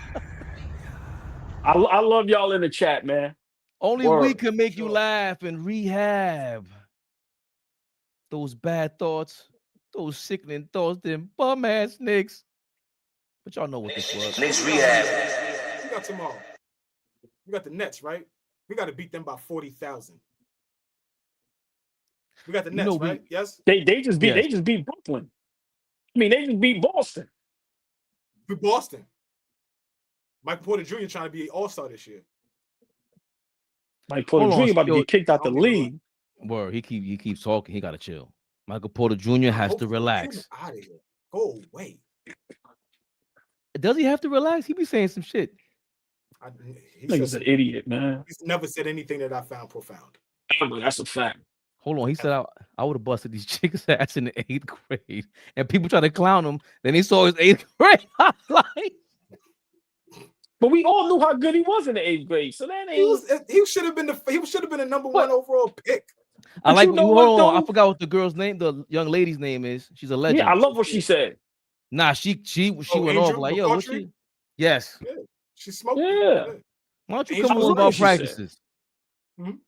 I love y'all in the chat, man. only we can make you laugh and rehab those bad thoughts, those sickening thoughts, them bum ass Knicks. But y'all know what this was. Knicks Rehab. We got tomorrow. We got the Nets, right? We got to beat them by 40,000. We got the Nets, right? Yes. They just beat Brooklyn. I mean, they just beat Boston. With Boston. Mike Porter Jr. trying to be an all-star this year. Mike Porter Jr. about to get kicked out the league. Word, he keeps talking. He gotta chill. Michael Porter Jr. has to relax. Out of here. Go away. Does he have to relax? He be saying some shit. He's an idiot, man. He's never said anything that I found profound. That's a fact. Hold on, he said I would have busted these chicks' ass in the 8th grade, and people try to clown him. Then he saw his 8th grade highlight. But we all knew how good he was in the 8th grade. So that ain't. He should have been the #1 overall pick. I like. Hold on, I forgot what the girl's name, the young lady's name is. She's a legend. Yeah, I love what she said. Nah, she went Angel off like, yo, what she? Yes. Yeah, she smoked. Yeah. Why don't you come on about practices?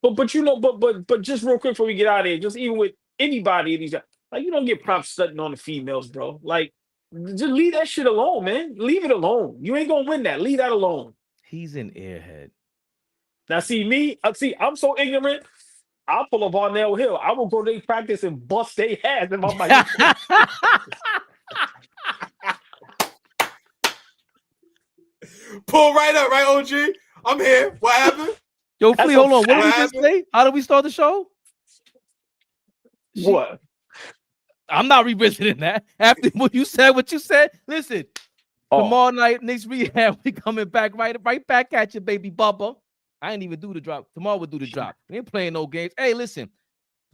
But just real quick before we get out of here, just even with anybody in these, like, you don't get props studying on the females, bro. Like, just leave that shit alone, man. Leave it alone. You ain't gonna win that. Leave that alone. He's an airhead. Now, see me. I'm so ignorant. I'll pull up on Nail Hill. I will go to their practice and bust their ass in my mic. Pull right up, right, OG? I'm here. What happened? Yo, Flea, hold on. What did we just say? How did we start the show? What? I'm not revisiting that. After what you said, listen. Tomorrow night, Knicks Rehab, we coming back right back at you, baby Bubba. I ain't even do the drop. Tomorrow we'll do the drop. We ain't playing no games. Hey, listen.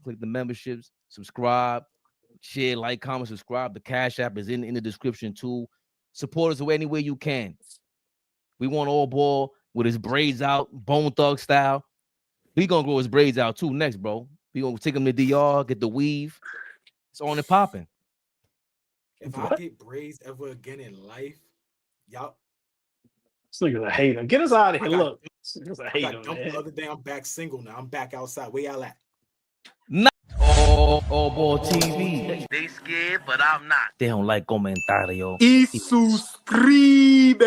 Click the memberships, subscribe, share, like, comment, subscribe. The Cash App is in the description too. Support us any way you can. We want AllBall with his braids out, Bone Thug style. We gonna grow his braids out too next, bro. We gonna take him to DR, get the weave. It's on and popping. If I get braids ever again in life, y'all. This nigga's a hater. Get us out of here. Look, this nigga's a hater. The other day, I'm back single now. I'm back outside. Where y'all at? AllBall TV. They scared, but I'm not. They don't like comentario. Y suscribe.